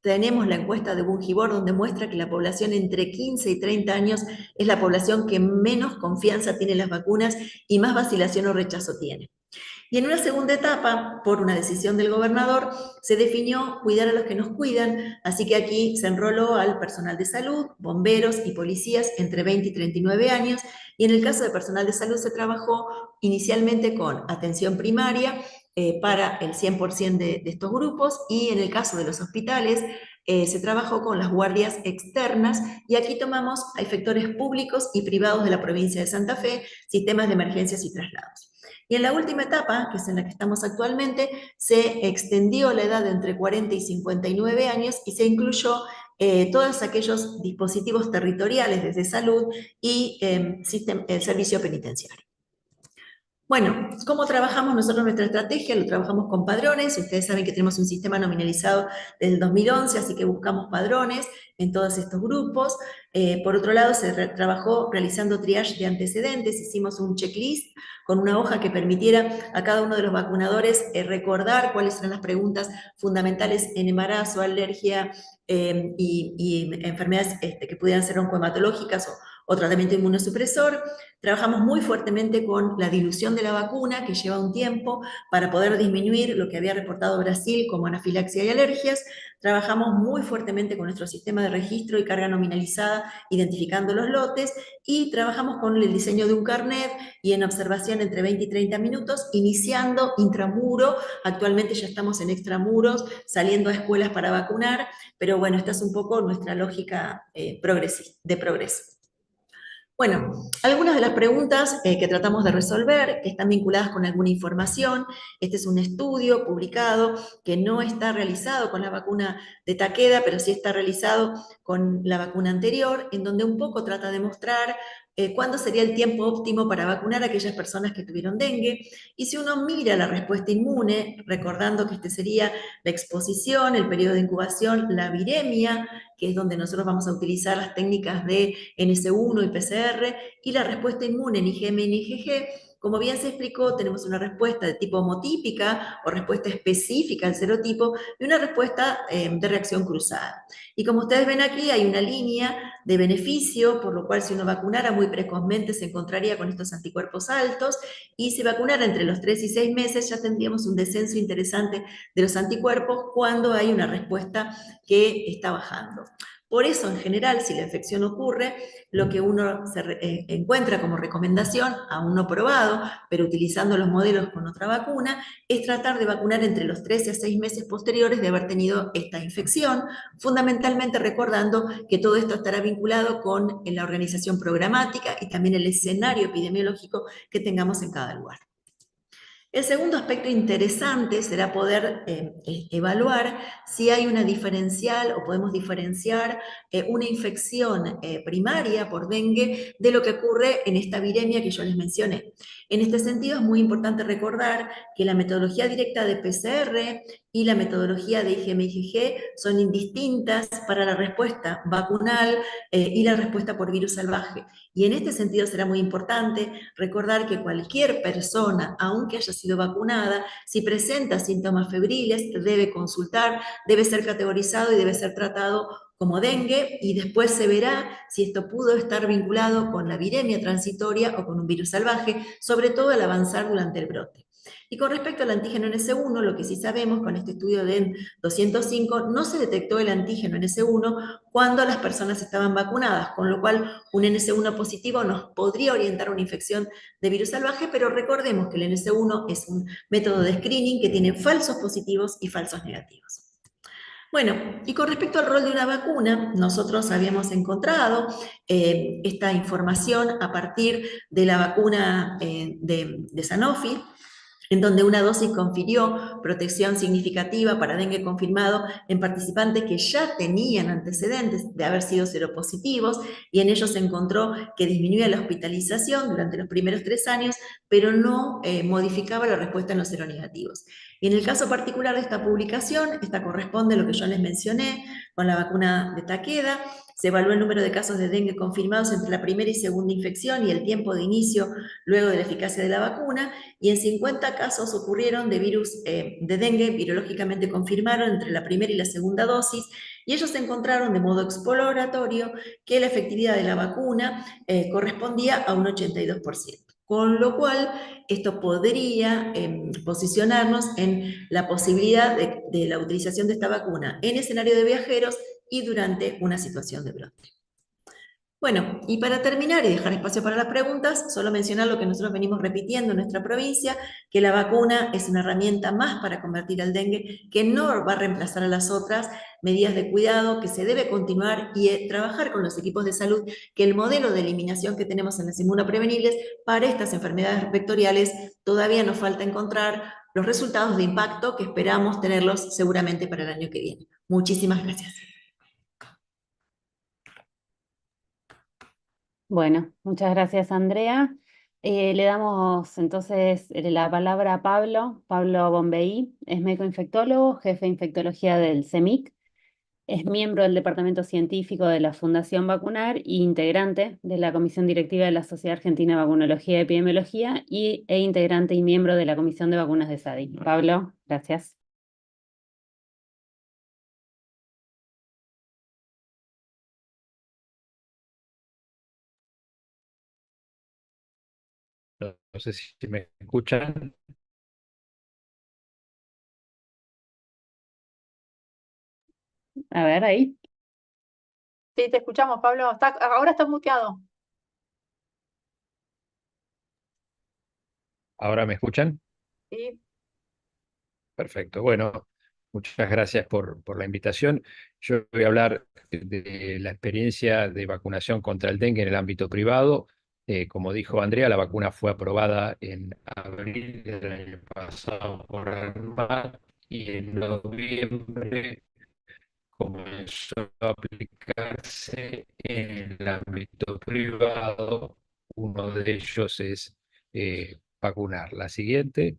Tenemos la encuesta de Bungibor, donde muestra que la población entre 15 y 30 años es la población que menos confianza tiene en las vacunas y más vacilación o rechazo tiene. Y en una segunda etapa, por una decisión del gobernador, se definió cuidar a los que nos cuidan, así que aquí se enroló al personal de salud, bomberos y policías entre 20 y 39 años, y en el caso de personal de salud se trabajó inicialmente con atención primaria para el 100% de estos grupos, y en el caso de los hospitales se trabajó con las guardias externas, y aquí tomamos a efectores públicos y privados de la provincia de Santa Fe, sistemas de emergencias y traslados. Y en la última etapa, que es en la que estamos actualmente, se extendió la edad de entre 40 y 59 años y se incluyó todos aquellos dispositivos territoriales desde salud y el servicio penitenciario. Bueno, ¿cómo trabajamos nosotros nuestra estrategia? Lo trabajamos con padrones. Ustedes saben que tenemos un sistema nominalizado desde el 2011, así que buscamos padrones en todos estos grupos. Por otro lado, se trabajó realizando triage de antecedentes. Hicimos un checklist con una hoja que permitiera a cada uno de los vacunadores recordar cuáles eran las preguntas fundamentales en embarazo, alergia y enfermedades que pudieran ser oncohematológicas o tratamiento inmunosupresor. Trabajamos muy fuertemente con la dilución de la vacuna, que lleva un tiempo, para poder disminuir lo que había reportado Brasil como anafilaxia y alergias. Trabajamos muy fuertemente con nuestro sistema de registro y carga nominalizada, identificando los lotes, y trabajamos con el diseño de un carnet y en observación entre 20 y 30 minutos, iniciando intramuro. Actualmente ya estamos en extramuros, saliendo a escuelas para vacunar, pero bueno, esta es un poco nuestra lógica de progreso. Bueno, algunas de las preguntas que tratamos de resolver, que están vinculadas con alguna información. Este es un estudio publicado que no está realizado con la vacuna de Takeda, pero sí está realizado con la vacuna anterior, en donde un poco trata de mostrar cuándo sería el tiempo óptimo para vacunar a aquellas personas que tuvieron dengue. Y si uno mira la respuesta inmune, recordando que este sería la exposición, el periodo de incubación, la viremia, que es donde nosotros vamos a utilizar las técnicas de NS1 y PCR, y la respuesta inmune en IgM y en IgG. Como bien se explicó, tenemos una respuesta de tipo homotípica o respuesta específica al serotipo y una respuesta de reacción cruzada. Y como ustedes ven aquí, hay una línea de beneficio, por lo cual si uno vacunara muy precozmente se encontraría con estos anticuerpos altos, y si vacunara entre los 3 y 6 meses ya tendríamos un descenso interesante de los anticuerpos cuando hay una respuesta que está bajando. Por eso, en general, si la infección ocurre, lo que uno encuentra como recomendación, aún no probado, pero utilizando los modelos con otra vacuna, es tratar de vacunar entre los 13 a 6 meses posteriores de haber tenido esta infección, fundamentalmente recordando que todo esto estará vinculado con la organización programática y también el escenario epidemiológico que tengamos en cada lugar. El segundo aspecto interesante será poder evaluar si hay una diferencial o podemos diferenciar una infección primaria por dengue de lo que ocurre en esta viremia que yo les mencioné. En este sentido es muy importante recordar que la metodología directa de PCR y la metodología de IgM-IgG son indistintas para la respuesta vacunal y la respuesta por virus salvaje. Y en este sentido será muy importante recordar que cualquier persona, aunque haya sido vacunada, si presenta síntomas febriles, debe consultar, debe ser categorizado y debe ser tratado como dengue, y después se verá si esto pudo estar vinculado con la viremia transitoria o con un virus salvaje, sobre todo al avanzar durante el brote. Y con respecto al antígeno NS1, lo que sí sabemos con este estudio de 205, no se detectó el antígeno NS1 cuando las personas estaban vacunadas, con lo cual un NS1 positivo nos podría orientar a una infección de virus salvaje, pero recordemos que el NS1 es un método de screening que tiene falsos positivos y falsos negativos. Bueno, y con respecto al rol de una vacuna, nosotros habíamos encontrado esta información a partir de la vacuna de Sanofi, en donde una dosis confirió protección significativa para dengue confirmado en participantes que ya tenían antecedentes de haber sido seropositivos, y en ellos se encontró que disminuía la hospitalización durante los primeros 3 años, pero no modificaba la respuesta en los seronegativos. Y en el caso particular de esta publicación, esta corresponde a lo que yo les mencioné con la vacuna de Takeda. Se evaluó el número de casos de dengue confirmados entre la primera y segunda infección y el tiempo de inicio luego de la eficacia de la vacuna, y en 50 casos ocurrieron de virus de dengue virológicamente confirmaron entre la primera y la segunda dosis, y ellos encontraron de modo exploratorio que la efectividad de la vacuna correspondía a un 82%. Con lo cual, esto podría posicionarnos en la posibilidad de la utilización de esta vacuna en escenario de viajeros y durante una situación de brote. Bueno, y para terminar y dejar espacio para las preguntas, solo mencionar lo que nosotros venimos repitiendo en nuestra provincia, que la vacuna es una herramienta más para combatir el dengue, que no va a reemplazar a las otras medidas de cuidado, que se debe continuar y trabajar con los equipos de salud, que el modelo de eliminación que tenemos en las inmunoprevenibles para estas enfermedades vectoriales todavía nos falta encontrar los resultados de impacto que esperamos tenerlos seguramente para el año que viene. Muchísimas gracias. Bueno, muchas gracias, Andrea. Le damos entonces la palabra a Pablo Bombey, es médico infectólogo, jefe de infectología del CEMIC, es miembro del departamento científico de la Fundación Vacunar e integrante de la comisión directiva de la Sociedad Argentina de Vacunología y Epidemiología e integrante y miembro de la comisión de vacunas de SADI. Pablo, gracias. No sé si me escuchan. A ver, ahí. Sí, te escuchamos, Pablo. Ahora estás muteado. ¿Ahora me escuchan? Sí. Perfecto. Bueno, muchas gracias por la invitación. Yo voy a hablar de la experiencia de vacunación contra el dengue en el ámbito privado. Como dijo Andrea, la vacuna fue aprobada en abril del año pasado por ANMAT y en noviembre comenzó a aplicarse en el ámbito privado. Uno de ellos es vacunar. La siguiente.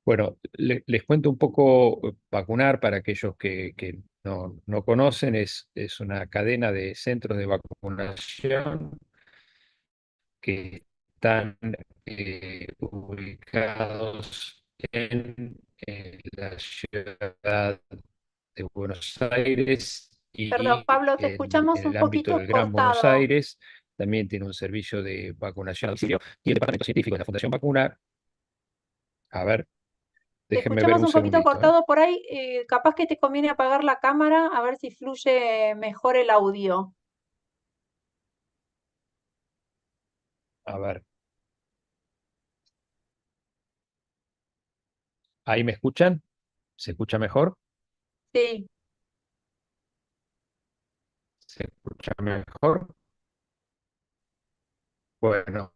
Bueno, les cuento un poco. Vacunar, para aquellos que no conocen, es una cadena de centros de vacunación que están ubicados en la ciudad de Buenos Aires Perdón, y Pablo, te en escuchamos el un ámbito poquito del Gran Buenos cortado. Aires. También tiene un servicio de vacunación a domicilio y el Departamento Científico de la Fundación Vacuna. A ver, Te déjenme ver escuchamos un un poquito segundito, ¿eh? cortado por ahí. Capaz que te conviene apagar la cámara a ver si fluye mejor el audio. A ver, ¿ahí me escuchan? ¿Se escucha mejor? Sí. ¿Se escucha mejor? Bueno,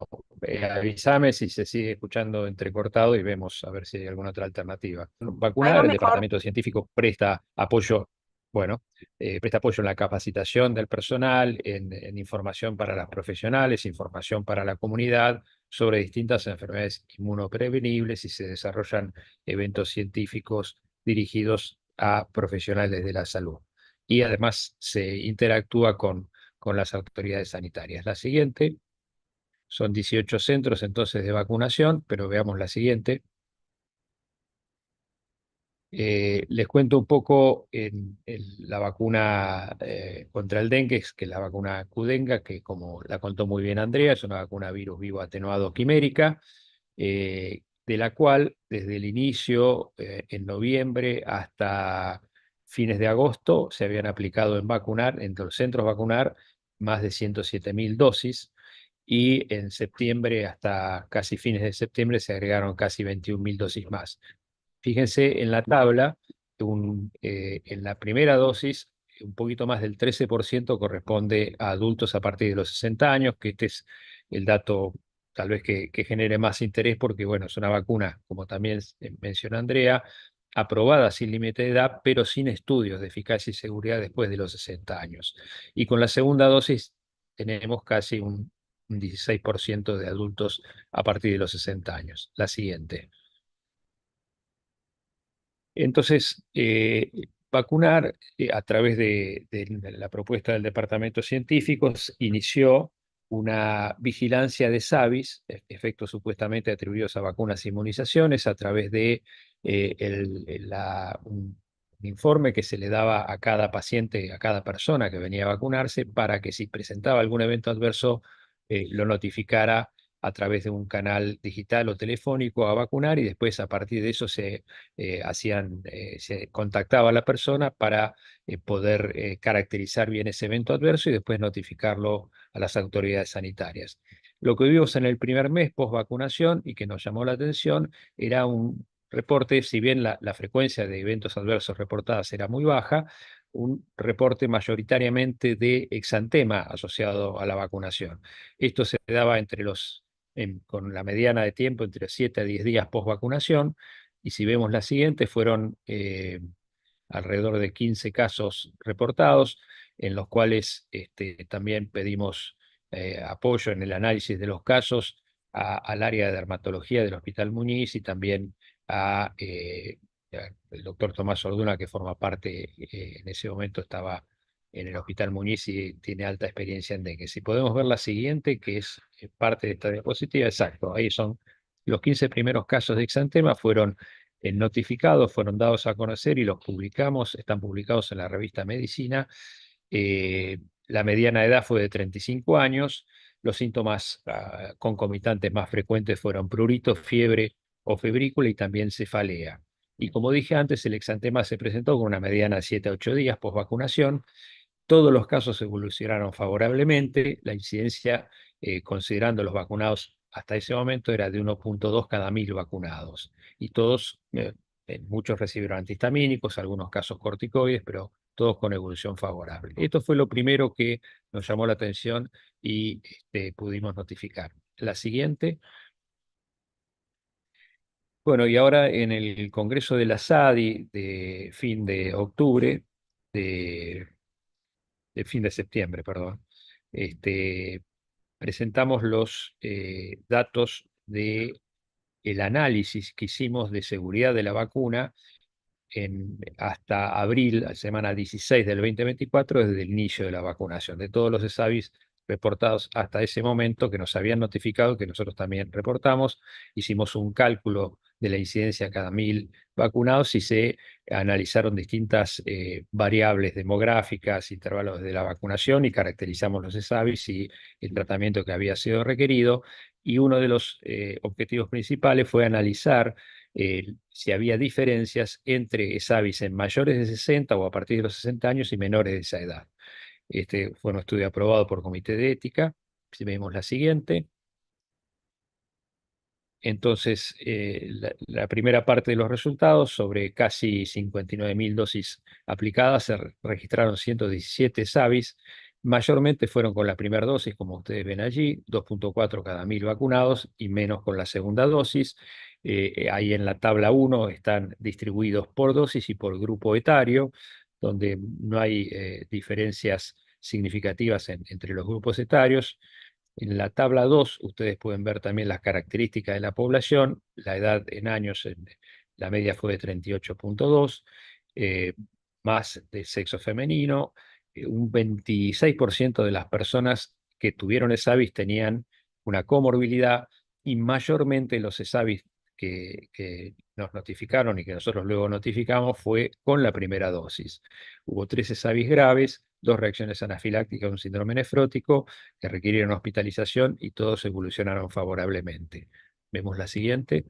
avísame si se sigue escuchando entrecortado y vemos a ver si hay alguna otra alternativa. Ahí va Vacunar, el mejor. departamento científico presta apoyo, bueno, presta apoyo en la capacitación del personal, en información para los profesionales, información para la comunidad sobre distintas enfermedades inmunoprevenibles y se desarrollan eventos científicos dirigidos a profesionales de la salud. Y además se interactúa con las autoridades sanitarias. La siguiente. Son 18 centros entonces de vacunación, pero veamos la siguiente. Les cuento un poco en la vacuna contra el dengue, que es la vacuna Qdenga, que como la contó muy bien Andrea, es una vacuna virus vivo atenuado quimérica, de la cual desde el inicio, en noviembre hasta fines de agosto, se habían aplicado entre los centros vacunar, más de 107.000 dosis. Y en septiembre, hasta casi fines de septiembre, se agregaron casi 21.000 dosis más. Fíjense en la tabla, en la primera dosis, un poquito más del 13% corresponde a adultos a partir de los 60 años, que este es el dato tal vez que genere más interés porque, bueno, es una vacuna, como también menciona Andrea, aprobada sin límite de edad, pero sin estudios de eficacia y seguridad después de los 60 años. Y con la segunda dosis tenemos casi un 16% de adultos a partir de los 60 años. La siguiente. Entonces, vacunar a través de la propuesta del Departamento Científico inició una vigilancia de SAVIS, efectos supuestamente atribuidos a vacunas e inmunizaciones, a través de un informe que se le daba a cada paciente, a cada persona que venía a vacunarse, para que si presentaba algún evento adverso, lo notificara a través de un canal digital o telefónico a vacunar y después a partir de eso se contactaba a la persona para poder caracterizar bien ese evento adverso y después notificarlo a las autoridades sanitarias. Lo que vimos en el primer mes post vacunación y que nos llamó la atención era un reporte, si bien la frecuencia de eventos adversos reportadas era muy baja, un reporte mayoritariamente de exantema asociado a la vacunación. Esto se daba con la mediana de tiempo entre 7 a 10 días post vacunación, y si vemos la siguiente, fueron alrededor de 15 casos reportados, en los cuales también pedimos apoyo en el análisis de los casos al área de dermatología del Hospital Muñiz y también el doctor Tomás Orduna, que forma parte, en ese momento estaba en el Hospital Muñiz y tiene alta experiencia en dengue. Si podemos ver la siguiente, que es parte de esta diapositiva, exacto, ahí son los 15 primeros casos de exantema, fueron notificados, fueron dados a conocer y los publicamos, están publicados en la revista Medicina. La mediana edad fue de 35 años, los síntomas concomitantes más frecuentes fueron prurito, fiebre o febrícula y también cefalea. Y como dije antes, el exantema se presentó con una mediana de 7 a 8 días post vacunación. Todos los casos evolucionaron favorablemente. La incidencia, considerando los vacunados hasta ese momento, era de 1.2 cada 1000 vacunados. Y todos, muchos recibieron antihistamínicos, algunos casos corticoides, pero todos con evolución favorable. Esto fue lo primero que nos llamó la atención y pudimos notificar. La siguiente. Bueno, y ahora en el Congreso de la SADI de fin de octubre, de fin de septiembre, perdón, presentamos los datos del análisis que hicimos de seguridad de la vacuna hasta abril, semana 16 del 2024, desde el inicio de la vacunación, de todos los ESAVIS reportados hasta ese momento que nos habían notificado, que nosotros también reportamos. Hicimos un cálculo de la incidencia cada 1000 vacunados y se analizaron distintas variables demográficas, intervalos de la vacunación y caracterizamos los ESAVIS y el tratamiento que había sido requerido. Y uno de los objetivos principales fue analizar si había diferencias entre ESAVIS en mayores de 60 o a partir de los 60 años y menores de esa edad. Este fue un estudio aprobado por comité de ética. Si vemos la siguiente. Entonces, la primera parte de los resultados, sobre casi 59.000 dosis aplicadas, se registraron 117 ESAVIS. Mayormente fueron con la primera dosis, como ustedes ven allí, 2.4 cada 1000 vacunados y menos con la segunda dosis. Ahí en la tabla 1 están distribuidos por dosis y por grupo etario, donde no hay diferencias significativas entre los grupos etarios. En la tabla 2 ustedes pueden ver también las características de la población. La edad en años, la media fue de 38.2, más de sexo femenino. Un 26% de las personas que tuvieron ESAVIS tenían una comorbilidad y mayormente los ESAVIS que nos notificaron y que nosotros luego notificamos fue con la primera dosis. Hubo 3 ESAVIS graves, 2 reacciones anafilácticas, un síndrome nefrótico que requirieron hospitalización y todos evolucionaron favorablemente. Vemos la siguiente.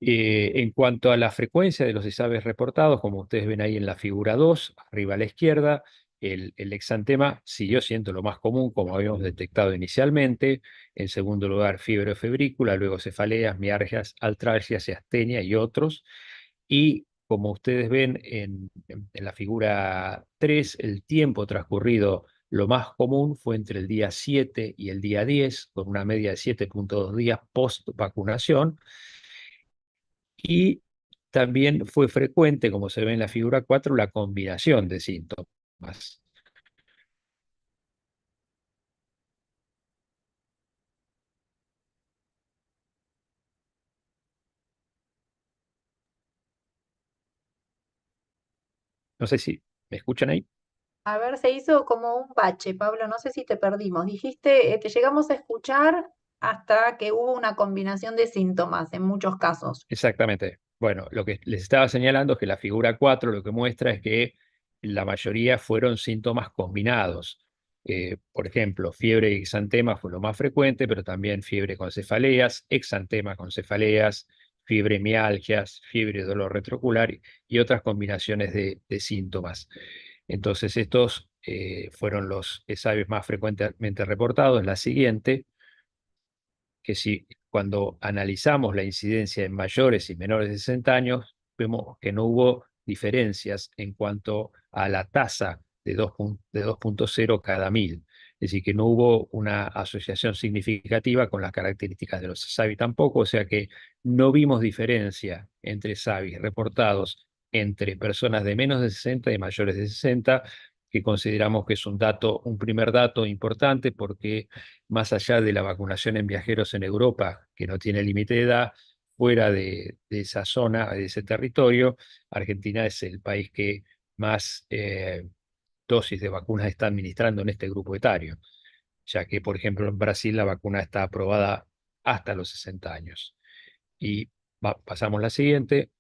En cuanto a la frecuencia de los ESAVIS reportados, como ustedes ven ahí en la figura 2, arriba a la izquierda, el exantema siguió siendo lo más común, como habíamos detectado inicialmente. En segundo lugar, fiebre o febrícula, luego cefaleas, mialgias, artralgias y astenia y otros. Y como ustedes ven en la figura 3, el tiempo transcurrido, lo más común fue entre el día 7 y el día 10, con una media de 7.2 días post vacunación. Y también fue frecuente, como se ve en la figura 4, la combinación de síntomas. No sé si me escuchan ahí. A ver, se hizo como un bache, Pablo, no sé si te perdimos. Dijiste, te llegamos a escuchar hasta que hubo una combinación de síntomas en muchos casos. Exactamente. Bueno, lo que les estaba señalando es que la figura 4 lo que muestra es que la mayoría fueron síntomas combinados. Por ejemplo, fiebre y exantema fue lo más frecuente, pero también fiebre con cefaleas, exantema con cefaleas, fibromialgias, fiebre y dolor retroocular y otras combinaciones de síntomas. Entonces, estos fueron los ESAVIS más frecuentemente reportados. La siguiente, que si cuando analizamos la incidencia en mayores y menores de 60 años, vemos que no hubo diferencias en cuanto a la tasa de 2.0 cada 1000. Es decir, que no hubo una asociación significativa con las características de los SAVI tampoco, o sea que no vimos diferencia entre SAVI reportados entre personas de menos de 60 y mayores de 60, que consideramos que es un primer dato importante, porque más allá de la vacunación en viajeros en Europa, que no tiene límite de edad, fuera de esa zona, de ese territorio, Argentina es el país que más dosis de vacunas está administrando en este grupo etario, ya que, por ejemplo, en Brasil la vacuna está aprobada hasta los 60 años. Y pasamos la siguiente.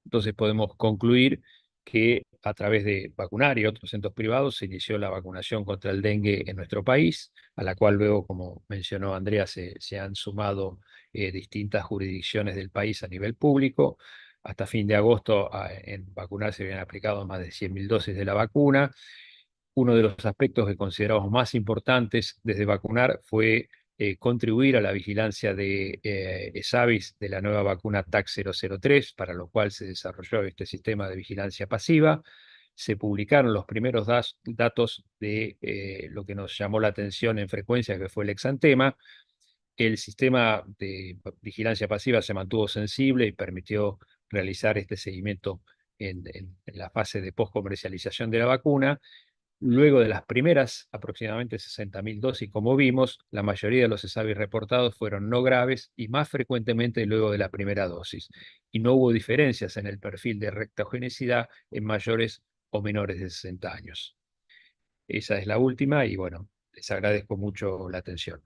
Entonces podemos concluir que a través de vacunar y otros centros privados se inició la vacunación contra el dengue en nuestro país, a la cual luego, como mencionó Andrea, se han sumado distintas jurisdicciones del país a nivel público. Hasta fin de agosto en vacunar se habían aplicado más de 100.000 dosis de la vacuna. Uno de los aspectos que consideramos más importantes desde vacunar fue contribuir a la vigilancia de ESAVIS de la nueva vacuna TAC-003, para lo cual se desarrolló este sistema de vigilancia pasiva. Se publicaron los primeros datos de lo que nos llamó la atención en frecuencia, que fue el exantema. El sistema de vigilancia pasiva se mantuvo sensible y permitió realizar este seguimiento en la fase de postcomercialización de la vacuna. Luego de las primeras aproximadamente 60.000 dosis, como vimos, la mayoría de los ESAVIS reportados fueron no graves y más frecuentemente luego de la primera dosis. Y no hubo diferencias en el perfil de rectogenicidad en mayores o menores de 60 años. Esa es la última y bueno, les agradezco mucho la atención.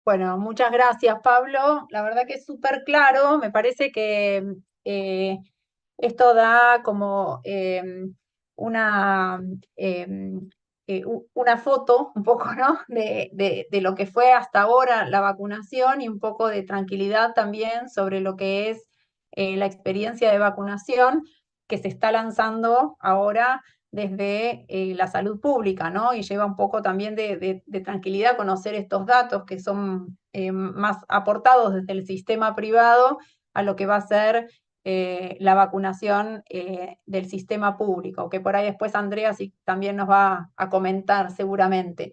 Bueno, muchas gracias, Pablo. La verdad que es súper claro. Me parece que esto da como una, una foto, un poco, ¿no? De lo que fue hasta ahora la vacunación y un poco de tranquilidad también sobre lo que es la experiencia de vacunación que se está lanzando ahora desde la salud pública, ¿no? Y lleva un poco también de tranquilidad conocer estos datos que son más aportados desde el sistema privado a lo que va a ser la vacunación del sistema público, que por ahí después Andrea sí también nos va a comentar seguramente.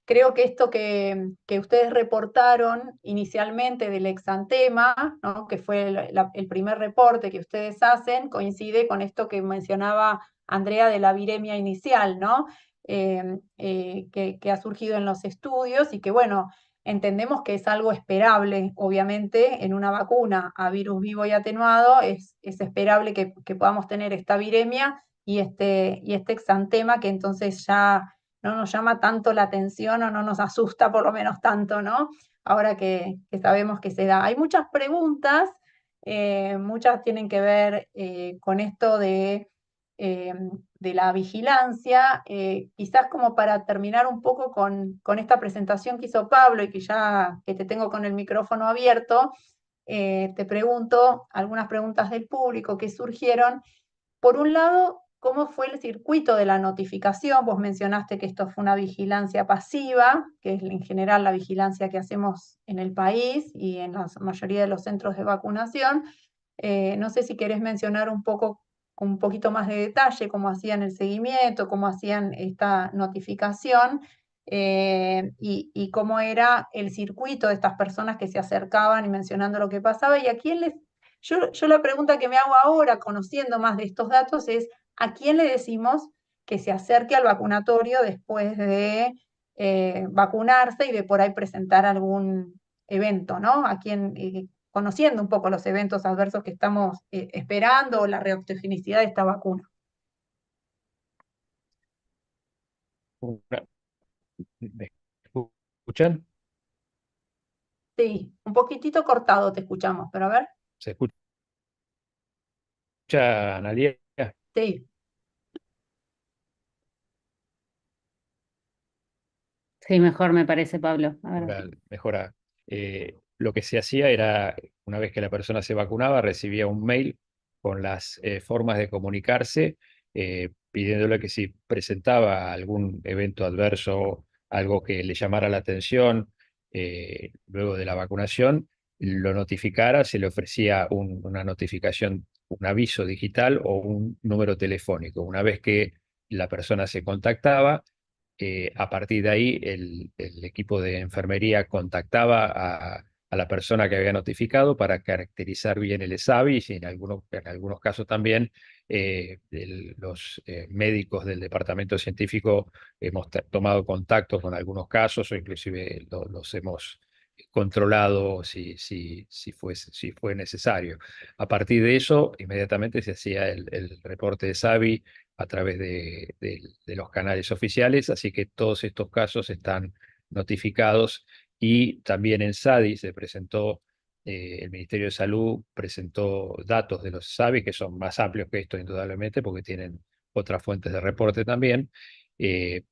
Creo que esto que ustedes reportaron inicialmente del exantema, ¿no? Que fue el primer reporte que ustedes hacen, coincide con esto que mencionaba Andrea de la viremia inicial, ¿no? Que ha surgido en los estudios y que, bueno, entendemos que es algo esperable, obviamente, en una vacuna a virus vivo y atenuado, es esperable que podamos tener esta viremia y este exantema que entonces ya no nos llama tanto la atención o no nos asusta por lo menos tanto, ¿no? Ahora que sabemos que se da. Hay muchas preguntas, muchas tienen que ver con esto de la vigilancia. Quizás como para terminar un poco con esta presentación que hizo Pablo y que ya que te tengo con el micrófono abierto, te pregunto algunas preguntas del público que surgieron. Por un lado, ¿cómo fue el circuito de la notificación? Vos mencionaste que esto fue una vigilancia pasiva, que es en general la vigilancia que hacemos en el país y en la mayoría de los centros de vacunación. No sé si querés mencionar un poco, con un poquito más de detalle, cómo hacían el seguimiento, cómo hacían esta notificación y cómo era el circuito de estas personas que se acercaban y mencionando lo que pasaba y a quién les... Yo la pregunta que me hago ahora, conociendo más de estos datos, es ¿a quién le decimos que se acerque al vacunatorio después de vacunarse y de por ahí presentar algún evento, ¿no? A quién, conociendo un poco los eventos adversos que estamos esperando o la reactogenicidad de esta vacuna. ¿Me escuchan? Sí, un poquitito cortado te escuchamos, pero a ver. ¿Se escucha, Analia? Sí. Sí, mejor me parece, Pablo. A ver. Ahora mejora. Lo que se hacía era, una vez que la persona se vacunaba, recibía un mail con las formas de comunicarse, pidiéndole que si presentaba algún evento adverso, algo que le llamara la atención, luego de la vacunación, lo notificara, se le ofrecía una notificación, un aviso digital o un número telefónico. Una vez que la persona se contactaba. A partir de ahí, el equipo de enfermería contactaba a la persona que había notificado para caracterizar bien el ESAVI y en algunos casos también los médicos del departamento científico hemos tomado contacto con algunos casos o inclusive los hemos controlado si fue necesario. A partir de eso, inmediatamente se hacía el reporte de SAVI a través de los canales oficiales, así que todos estos casos están notificados y también en SADI se presentó, el Ministerio de Salud presentó datos de los SAVI que son más amplios que esto indudablemente porque tienen otras fuentes de reporte también,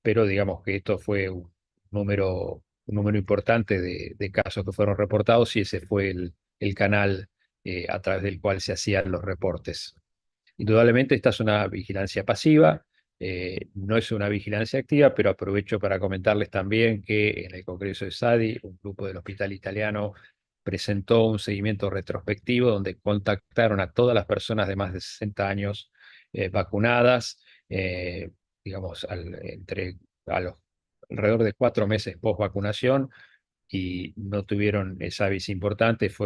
pero digamos que esto fue un número importante de casos que fueron reportados y ese fue el canal a través del cual se hacían los reportes. Indudablemente esta es una vigilancia pasiva, no es una vigilancia activa, pero aprovecho para comentarles también que en el Congreso de SADI, un grupo del Hospital Italiano presentó un seguimiento retrospectivo donde contactaron a todas las personas de más de 60 años vacunadas, digamos, alrededor de 4 meses post vacunación y no tuvieron SAVIs importantes,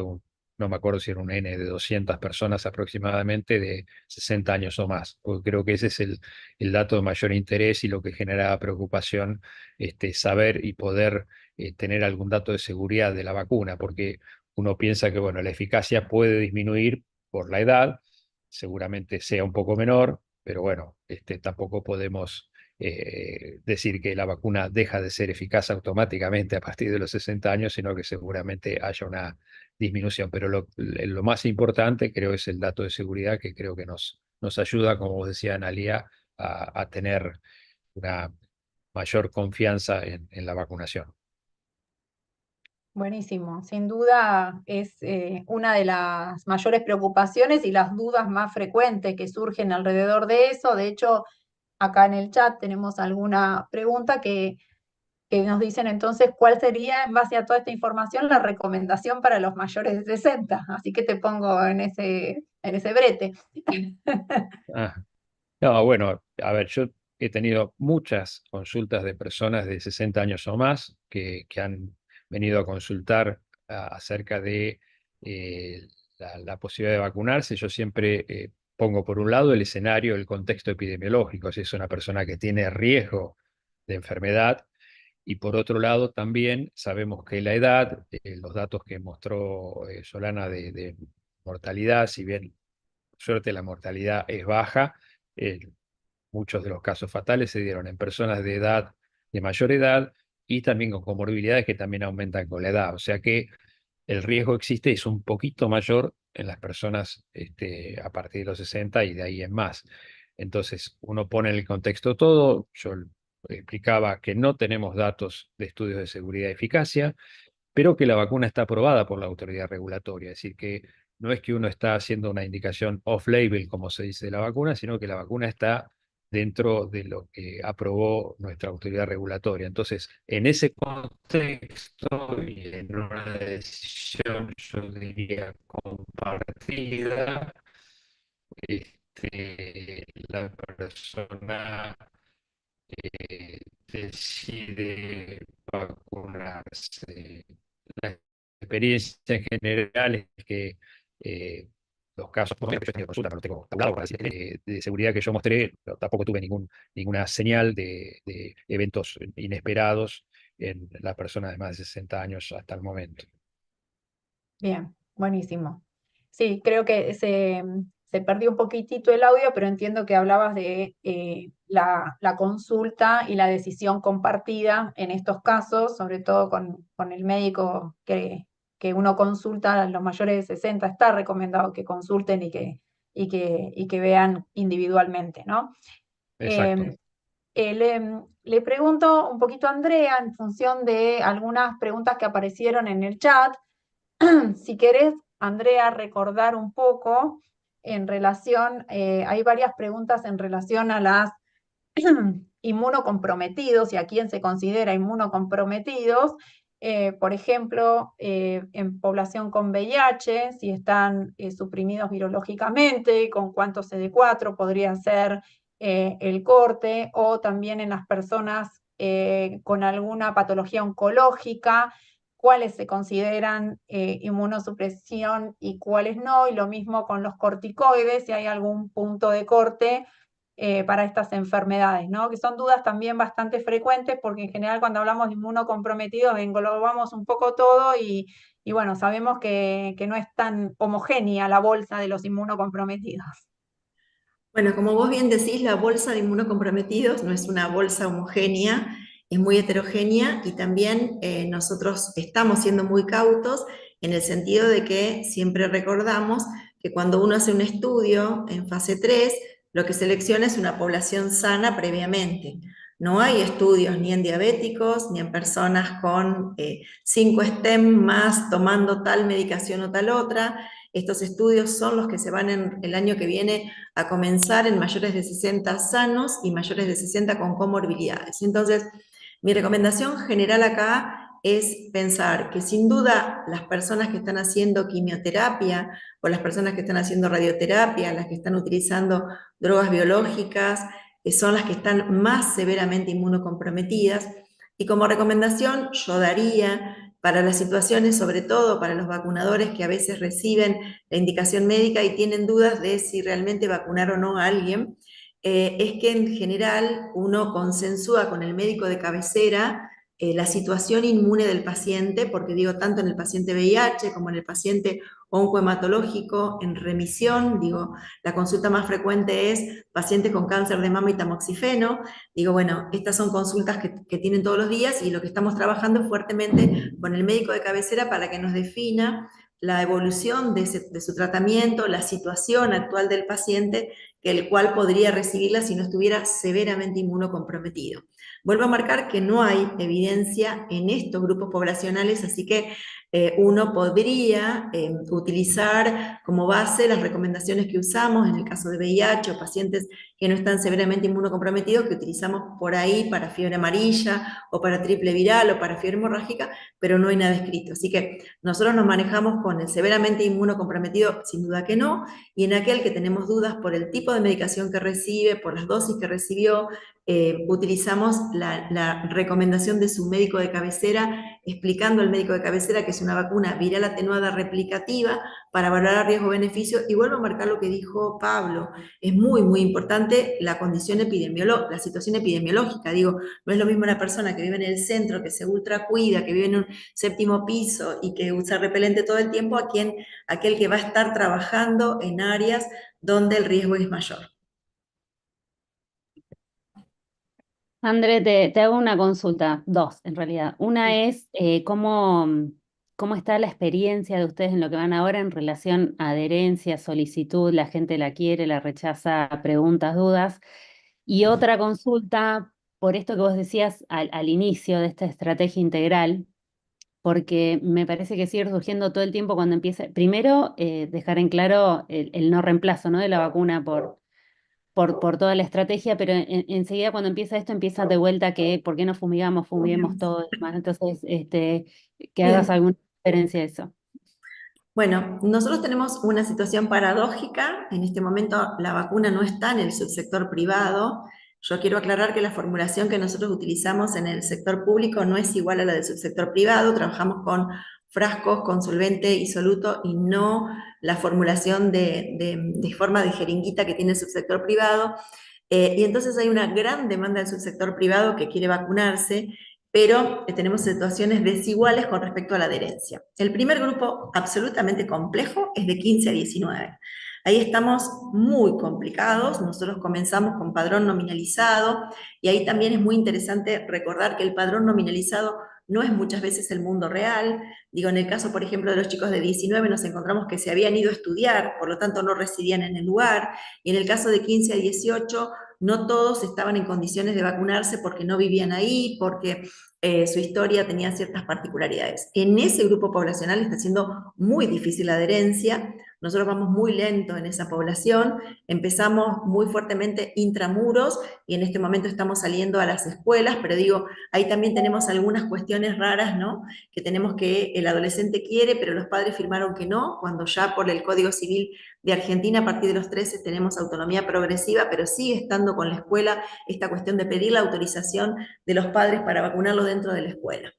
no me acuerdo si era un N de 200 personas aproximadamente de 60 años o más, porque creo que ese es el dato de mayor interés y lo que genera preocupación, saber y poder tener algún dato de seguridad de la vacuna, porque uno piensa que, bueno, la eficacia puede disminuir por la edad, seguramente sea un poco menor, pero bueno, tampoco podemos decir que la vacuna deja de ser eficaz automáticamente a partir de los 60 años, sino que seguramente haya una disminución. Pero lo más importante creo es el dato de seguridad que creo que nos ayuda, como vos decías, Analía, a tener una mayor confianza en la vacunación. Buenísimo, sin duda es una de las mayores preocupaciones y las dudas más frecuentes que surgen alrededor de eso. De hecho, acá en el chat tenemos alguna pregunta que nos dicen entonces cuál sería, en base a toda esta información, la recomendación para los mayores de 60. Así que te pongo en ese brete. Ah, no, bueno, a ver, yo he tenido muchas consultas de personas de 60 años o más que han venido a consultar acerca de la posibilidad de vacunarse. Yo siempre pongo por un lado el escenario, el contexto epidemiológico, si es una persona que tiene riesgo de enfermedad, y por otro lado también sabemos que la edad, los datos que mostró Solana de mortalidad, si bien por suerte la mortalidad es baja, eh, muchos de los casos fatales se dieron en personas de mayor edad y también con comorbilidades que también aumentan con la edad. O sea que el riesgo existe, es un poquito mayor en las personas a partir de los 60 y de ahí en más. Entonces, uno pone en el contexto todo. Yo explicaba que no tenemos datos de estudios de seguridad y eficacia, pero que la vacuna está aprobada por la autoridad regulatoria. Es decir, que no es que uno está haciendo una indicación off-label, como se dice de la vacuna, sino que la vacuna está dentro de lo que aprobó nuestra autoridad regulatoria. Entonces, en ese contexto y en una decisión, yo diría, compartida, la persona decide vacunarse. La experiencia en general es que los casos, por lo menos que yo he tenido consulta, no lo tengo hablado para decir, de seguridad que yo mostré, pero tampoco tuve ninguna señal de eventos inesperados en las personas de más de 60 años hasta el momento. Bien, buenísimo. Sí, creo que se perdió un poquitito el audio, pero entiendo que hablabas de la consulta y la decisión compartida en estos casos, sobre todo con el médico que uno consulta a los mayores de 60, está recomendado que consulten y que vean individualmente, ¿no? Exacto. Le pregunto un poquito a Andrea en función de algunas preguntas que aparecieron en el chat. Si querés, Andrea, recordar un poco en relación, hay varias preguntas en relación a las inmunocomprometidos y a quién se considera inmunocomprometidos. Por ejemplo, en población con VIH, si están suprimidos virológicamente, con cuánto CD4 podría ser el corte, o también en las personas con alguna patología oncológica, cuáles se consideran inmunosupresión y cuáles no, y lo mismo con los corticoides, si hay algún punto de corte para estas enfermedades, ¿no? Que son dudas también bastante frecuentes, porque en general cuando hablamos de inmunocomprometidos englobamos un poco todo y bueno, sabemos que no es tan homogénea la bolsa de los inmunocomprometidos. Bueno, como vos bien decís, la bolsa de inmunocomprometidos no es una bolsa homogénea, es muy heterogénea, y también nosotros estamos siendo muy cautos en el sentido de que siempre recordamos que cuando uno hace un estudio en fase 3, lo que selecciona es una población sana previamente. No hay estudios ni en diabéticos, ni en personas con 5 STEM más tomando tal medicación o tal otra. Estos estudios son los que se van el año que viene a comenzar en mayores de 60 sanos y mayores de 60 con comorbilidades. Entonces, mi recomendación general acá es pensar que sin duda las personas que están haciendo quimioterapia o las personas que están haciendo radioterapia, las que están utilizando drogas biológicas, son las que están más severamente inmunocomprometidas. Y como recomendación yo daría para las situaciones, sobre todo para los vacunadores que a veces reciben la indicación médica y tienen dudas de si realmente vacunar o no a alguien, es que en general uno consensúa con el médico de cabecera la situación inmune del paciente, porque digo, tanto en el paciente VIH como en el paciente oncohematológico en remisión, digo, la consulta más frecuente es paciente con cáncer de mama y tamoxifeno. Digo, bueno, estas son consultas que tienen todos los días, y lo que estamos trabajando fuertemente con el médico de cabecera para que nos defina la evolución de su tratamiento, la situación actual del paciente, el cual podría recibirla si no estuviera severamente inmunocomprometido. Vuelvo a marcar que no hay evidencia en estos grupos poblacionales, así que uno podría utilizar como base las recomendaciones que usamos en el caso de VIH o pacientes que no están severamente inmunocomprometidos, que utilizamos por ahí para fiebre amarilla o para triple viral o para fiebre hemorrágica, pero no hay nada escrito. Así que nosotros nos manejamos con el severamente inmunocomprometido, sin duda que no, y en aquel que tenemos dudas por el tipo de medicación que recibe, por las dosis que recibió, utilizamos la recomendación de su médico de cabecera, explicando al médico de cabecera que es una vacuna viral atenuada replicativa para valorar riesgo-beneficio. Y vuelvo a marcar lo que dijo Pablo, es muy, muy importante la condición epidemiológica, la situación epidemiológica. Digo, no es lo mismo una persona que vive en el centro, que se ultra cuida, que vive en un 7º piso y que usa repelente todo el tiempo, aquel que va a estar trabajando en áreas donde el riesgo es mayor. André, te hago una consulta, dos en realidad. Una es cómo está la experiencia de ustedes en lo que van ahora en relación a adherencia, solicitud, la gente la quiere, la rechaza, preguntas, dudas. Y otra consulta, por esto que vos decías al inicio de esta estrategia integral, porque me parece que sigue surgiendo todo el tiempo cuando empieza. Primero, dejar en claro el no reemplazo, ¿no?, de la vacuna por toda la estrategia, pero enseguida cuando empieza esto, empieza de vuelta que ¿por qué no fumigamos? Fumiguemos todo y demás. Entonces, que hagas Bien. alguna referencia a eso. Bueno, nosotros tenemos una situación paradójica. En este momento la vacuna no está en el subsector privado. Yo quiero aclarar que la formulación que nosotros utilizamos en el sector público no es igual a la del subsector privado. Trabajamos con frascos con solvente isoluto y no la formulación de forma de jeringuita que tiene el subsector privado. Y entonces hay una gran demanda del subsector privado que quiere vacunarse, pero tenemos situaciones desiguales con respecto a la adherencia. El primer grupo absolutamente complejo es de 15 a 19. Ahí estamos muy complicados. Nosotros comenzamos con padrón nominalizado, y ahí también es muy interesante recordar que el padrón nominalizado no es muchas veces el mundo real. Digo, en el caso, por ejemplo, de los chicos de 19, nos encontramos que se habían ido a estudiar, por lo tanto no residían en el lugar, y en el caso de 15 a 18, no todos estaban en condiciones de vacunarse porque no vivían ahí, porque su historia tenía ciertas particularidades. En ese grupo poblacional está siendo muy difícil la adherencia. nosotros vamos muy lento en esa población, empezamos muy fuertemente intramuros y en este momento estamos saliendo a las escuelas, pero digo, ahí también tenemos algunas cuestiones raras, ¿no? Que tenemos que el adolescente quiere, pero los padres firmaron que no, cuando ya por el Código Civil de Argentina a partir de los 13 tenemos autonomía progresiva, pero sigue estando con la escuela esta cuestión de pedir la autorización de los padres para vacunarlo dentro de la escuela.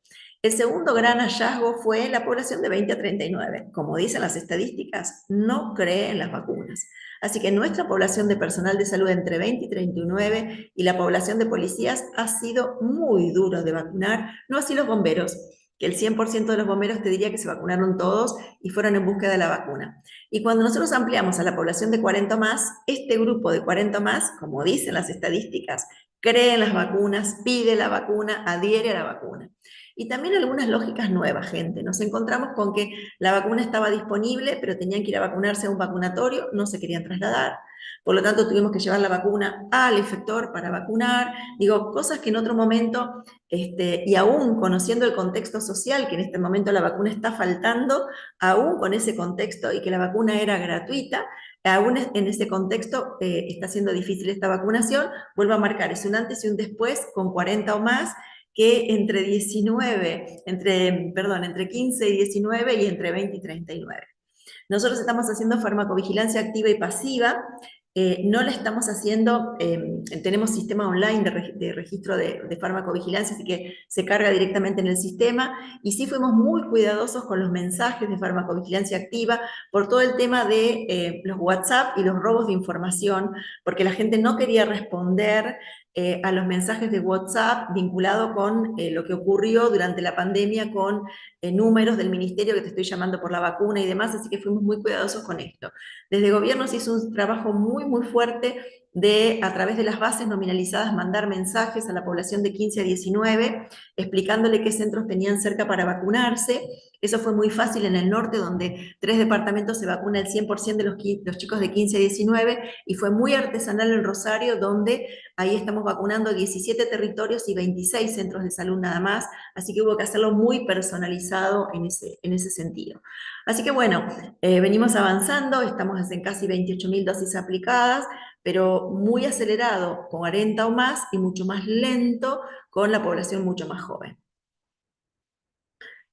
El segundo gran hallazgo fue la población de 20 a 39. Como dicen las estadísticas, no cree en las vacunas. Así que nuestra población de personal de salud entre 20 y 39 y la población de policías ha sido muy duro de vacunar, no así los bomberos, que el 100% de los bomberos te diría que se vacunaron todos y fueron en búsqueda de la vacuna. Y cuando nosotros ampliamos a la población de 40 más, este grupo de 40 más, como dicen las estadísticas, cree en las vacunas, pide la vacuna, adhiere a la vacuna. Y también algunas lógicas nuevas, gente. Nos encontramos con que la vacuna estaba disponible, pero tenían que ir a vacunarse a un vacunatorio, no se querían trasladar. Por lo tanto, tuvimos que llevar la vacuna al efector para vacunar. Digo, cosas que en otro momento, y aún conociendo el contexto social, que en este momento la vacuna está faltando, aún con ese contexto y que la vacuna era gratuita, aún en ese contexto está siendo difícil esta vacunación. Vuelvo a marcar, es un antes y un después con 40 o más, que entre 15 y 19 y entre 20 y 39. Nosotros estamos haciendo farmacovigilancia activa y pasiva, no la estamos haciendo, tenemos sistema online de registro de farmacovigilancia, así que se carga directamente en el sistema, y sí fuimos muy cuidadosos con los mensajes de farmacovigilancia activa por todo el tema de los WhatsApp y los robos de información, porque la gente no quería responder a los mensajes de WhatsApp vinculado con lo que ocurrió durante la pandemia con números del ministerio que te estoy llamando por la vacuna y demás, así que fuimos muy cuidadosos con esto. Desde gobierno se hizo un trabajo muy, muy fuerte de, a través de las bases nominalizadas, mandar mensajes a la población de 15 a 19, explicándole qué centros tenían cerca para vacunarse. Eso fue muy fácil en el norte, donde 3 departamentos se vacuna el 100% de los chicos de 15 a 19, y fue muy artesanal en Rosario, donde ahí estamos vacunando 17 territorios y 26 centros de salud nada más, así que hubo que hacerlo muy personalizado en ese sentido. Así que bueno, venimos avanzando, estamos en casi 28.000 dosis aplicadas, pero muy acelerado, con 40 o más, y mucho más lento con la población mucho más joven.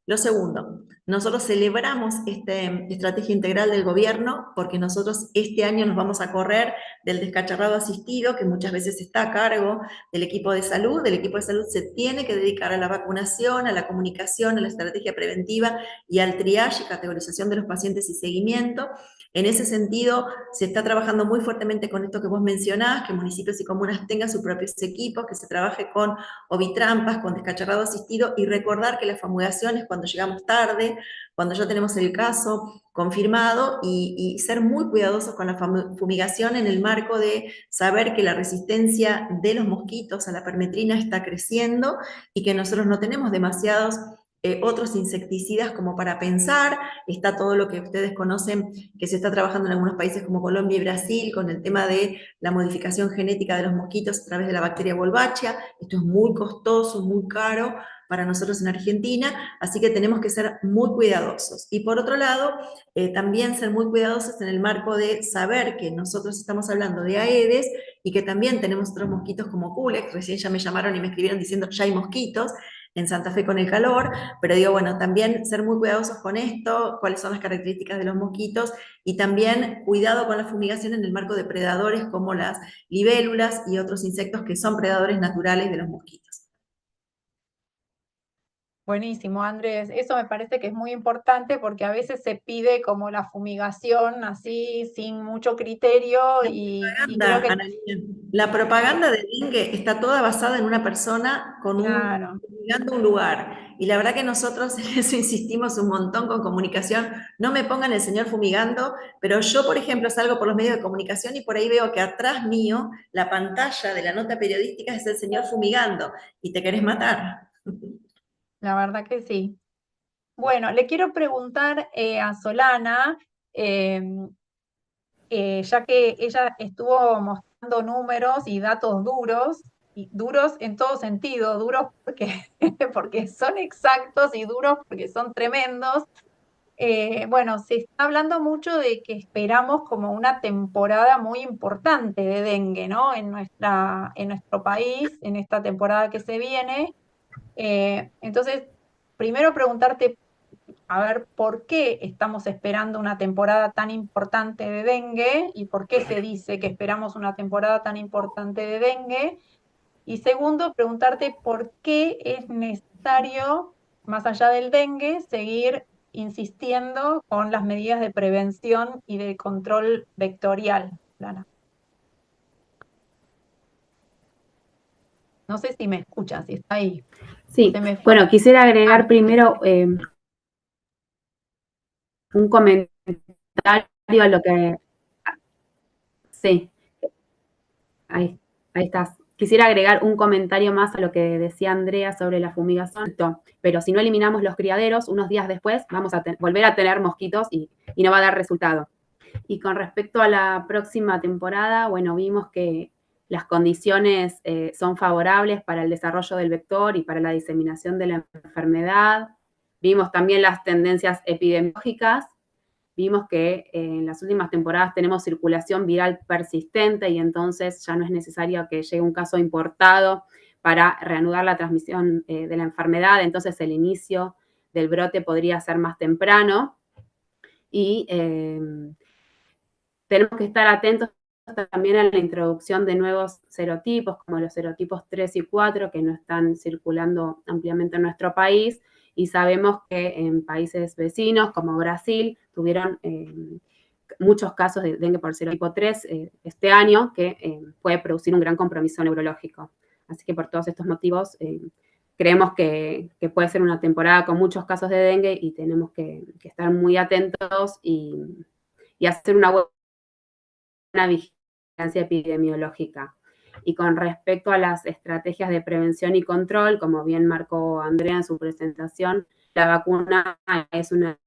Lo segundo, nosotros celebramos esta estrategia integral del gobierno porque nosotros este año nos vamos a correr del descacharrado asistido, que muchas veces está a cargo del equipo de salud. El equipo de salud se tiene que dedicar a la vacunación, a la comunicación, a la estrategia preventiva y al triage y categorización de los pacientes y seguimiento. En ese sentido, se está trabajando muy fuertemente con esto que vos mencionás, que municipios y comunas tengan sus propios equipos, que se trabaje con ovitrampas, con descacharrado asistido, y recordar que la fumigación es cuando llegamos tarde, cuando ya tenemos el caso confirmado, y ser muy cuidadosos con la fumigación en el marco de saber que la resistencia de los mosquitos a la permetrina está creciendo y que nosotros no tenemos demasiados otros insecticidas como para pensar. Está todo lo que ustedes conocen, que se está trabajando en algunos países como Colombia y Brasil, con el tema de la modificación genética de los mosquitos a través de la bacteria Wolbachia. Esto es muy costoso, muy caro para nosotros en Argentina, así que tenemos que ser muy cuidadosos. Y por otro lado, también ser muy cuidadosos en el marco de saber que nosotros estamos hablando de Aedes y que también tenemos otros mosquitos como Culex. Recién ya me llamaron y me escribieron diciendo ya hay mosquitos en Santa Fe con el calor, pero digo, bueno, también ser muy cuidadosos con esto, cuáles son las características de los mosquitos, y también cuidado con la fumigación en el marco de predadores como las libélulas y otros insectos que son predadores naturales de los mosquitos. Buenísimo, Andrés. Eso me parece que es muy importante porque a veces se pide como la fumigación así, sin mucho criterio, y creo que, La propaganda de dengue está toda basada en una persona claro, fumigando un lugar. Y la verdad que nosotros en eso insistimos un montón con comunicación. No me pongan el señor fumigando, pero yo, por ejemplo, salgo por los medios de comunicación y por ahí veo que atrás mío, la pantalla de la nota periodística es el señor fumigando y te querés matar. la verdad que sí. Bueno, le quiero preguntar a Solana, em, ya que ella estuvo mostrando números y datos duros, y duros en todo sentido, duros porque, porque son exactos y duros porque son tremendos. Bueno, se está hablando mucho de que esperamos como una temporada muy importante de dengue, ¿no? En nuestro país, en esta temporada que se viene. Entonces, primero preguntarte, a ver, ¿por qué estamos esperando una temporada tan importante de dengue? ¿Y por qué se dice que esperamos una temporada tan importante de dengue? Y segundo, preguntarte por qué es necesario, más allá del dengue, seguir insistiendo con las medidas de prevención y de control vectorial, Lana. No sé si me escuchas, si está ahí. Sí, Se me fue. bueno, quisiera agregar primero un comentario a lo que... Sí, ahí estás. Quisiera agregar un comentario más a lo que decía Andrea sobre la fumigación, pero si no eliminamos los criaderos, unos días después vamos a volver a tener mosquitos y no va a dar resultado. Y con respecto a la próxima temporada, bueno, vimos que las condiciones son favorables para el desarrollo del vector y para la diseminación de la enfermedad. Vimos también las tendencias epidemiológicas. Vimos que en las últimas temporadas tenemos circulación viral persistente y entonces ya no es necesario que llegue un caso importado para reanudar la transmisión de la enfermedad. Entonces el inicio del brote podría ser más temprano. Y tenemos que estar atentos también a la introducción de nuevos serotipos, como los serotipos 3 y 4, que no están circulando ampliamente en nuestro país, y sabemos que en países vecinos, como Brasil, tuvieron muchos casos de dengue por serotipo 3 este año, que puede producir un gran compromiso neurológico. Así que por todos estos motivos, creemos que puede ser una temporada con muchos casos de dengue y tenemos que estar muy atentos y hacer una buena vigilancia epidemiológica. Y con respecto a las estrategias de prevención y control, como bien marcó Andrea en su presentación, la vacuna es una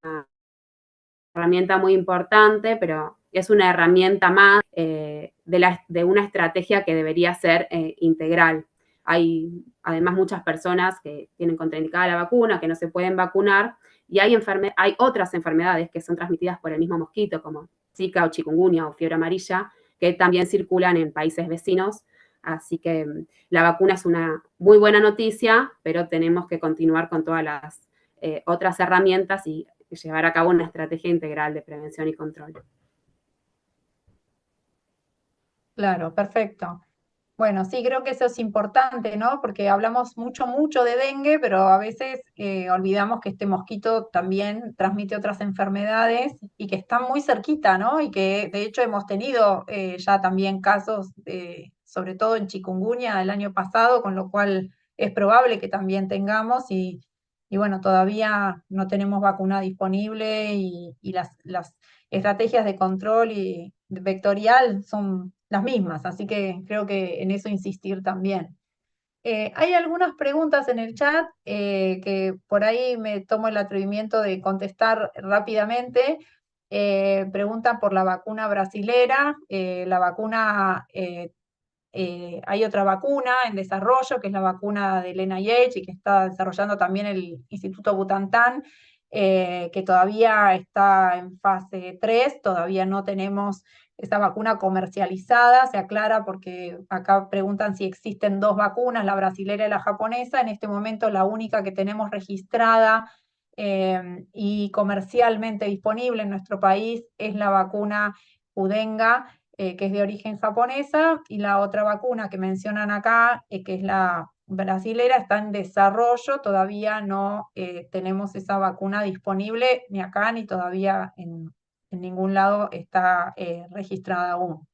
herramienta muy importante, pero es una herramienta más de una estrategia que debería ser integral. Hay además muchas personas que tienen contraindicada la vacuna, que no se pueden vacunar, y hay otras enfermedades que son transmitidas por el mismo mosquito, como Zika o chikungunya o fiebre amarilla, que también circulan en países vecinos. Así que la vacuna es una muy buena noticia, pero tenemos que continuar con todas las otras herramientas y llevar a cabo una estrategia integral de prevención y control. Claro, perfecto. Bueno, sí, creo que eso es importante, ¿no? Porque hablamos mucho de dengue, pero a veces olvidamos que este mosquito también transmite otras enfermedades y que están muy cerquita, ¿no? Y que de hecho hemos tenido ya también casos, sobre todo en chikungunya el año pasado, con lo cual es probable que también tengamos y bueno, todavía no tenemos vacuna disponible y las estrategias de control y vectorial son las mismas, así que creo que en eso insistir también. Hay algunas preguntas en el chat que por ahí me tomo el atrevimiento de contestar rápidamente. Preguntan por la vacuna brasilera, la vacuna, hay otra vacuna en desarrollo, que es la vacuna del NIH y que está desarrollando también el Instituto Butantan, que todavía está en fase 3, todavía no tenemos esa vacuna comercializada, se aclara porque acá preguntan si existen dos vacunas, la brasilera y la japonesa. En este momento la única que tenemos registrada y comercialmente disponible en nuestro país es la vacuna Qdenga, que es de origen japonesa, y la otra vacuna que mencionan acá, que es la brasilera, está en desarrollo, todavía no tenemos esa vacuna disponible ni acá ni todavía en ningún lado está registrada aún.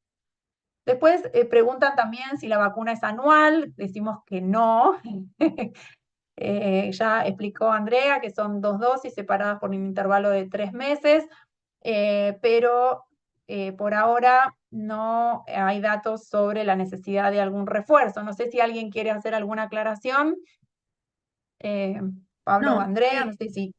Después preguntan también si la vacuna es anual, decimos que no. Ya explicó Andrea que son 2 dosis separadas por un intervalo de 3 meses, pero por ahora no hay datos sobre la necesidad de algún refuerzo. No sé si alguien quiere hacer alguna aclaración. Pablo o Andrea, no sé si...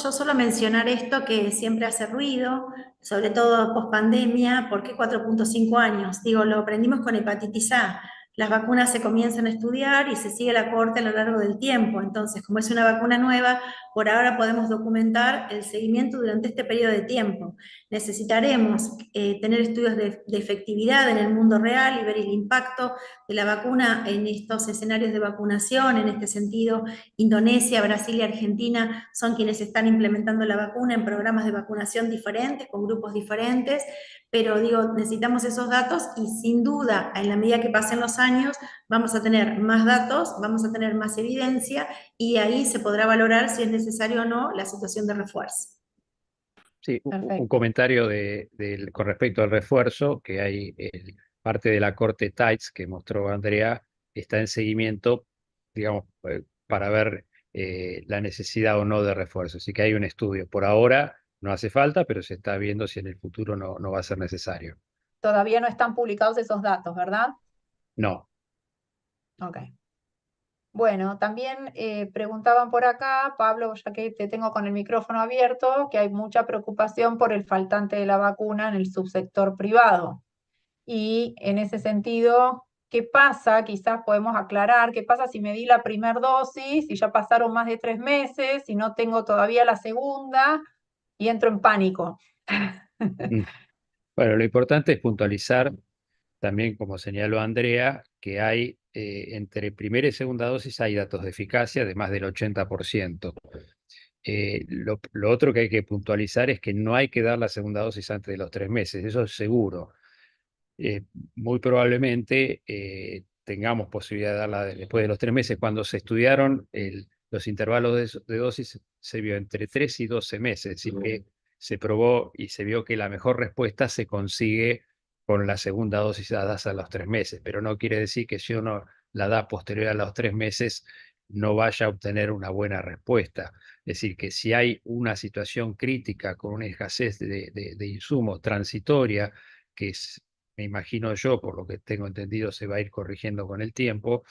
Yo solo mencionar esto que siempre hace ruido, sobre todo post pandemia. ¿Por qué 4.5 años? Digo, lo aprendimos con hepatitis A. las vacunas se comienzan a estudiar y se sigue la cohorte a lo largo del tiempo. Entonces, como es una vacuna nueva, por ahora podemos documentar el seguimiento durante este periodo de tiempo. Necesitaremos tener estudios de efectividad en el mundo real y ver el impacto de la vacuna en estos escenarios de vacunación. En este sentido, Indonesia, Brasil y Argentina son quienes están implementando la vacuna en programas de vacunación diferentes, con grupos diferentes, pero digo, necesitamos esos datos y sin duda, en la medida que pasen los años, vamos a tener más datos, vamos a tener más evidencia y ahí se podrá valorar si es necesario o no la situación de refuerzo. Sí, un Perfecto. comentario con respecto al refuerzo, que hay parte de la corte TIDES que mostró Andrea, está en seguimiento, digamos, para ver la necesidad o no de refuerzo. Así que hay un estudio. Por ahora no hace falta, pero se está viendo si en el futuro no va a ser necesario. Todavía no están publicados esos datos, ¿verdad? No. Ok. Bueno, también preguntaban por acá, Pablo, ya que te tengo con el micrófono abierto, que hay mucha preocupación por el faltante de la vacuna en el subsector privado. Y en ese sentido, ¿qué pasa? Quizás podemos aclarar, ¿qué pasa si me di la primera dosis y ya pasaron más de 3 meses y no tengo todavía la segunda y entro en pánico? Bueno, lo importante es puntualizar también, como señaló Andrea, que hay entre primera y segunda dosis hay datos de eficacia de más del 80%. Lo otro que hay que puntualizar es que no hay que dar la segunda dosis antes de los 3 meses, eso es seguro. Muy probablemente tengamos posibilidad de darla después de los 3 meses. Cuando se estudiaron los intervalos de dosis, se vio entre 3 y 12 meses, es decir, que se probó y se vio que la mejor respuesta se consigue con la segunda dosis dadas a los 3 meses, pero no quiere decir que si uno la da posterior a los 3 meses no vaya a obtener una buena respuesta. Es decir, que si hay una situación crítica con una escasez de insumos transitoria, que me imagino yo, por lo que tengo entendido, se va a ir corrigiendo con el tiempo,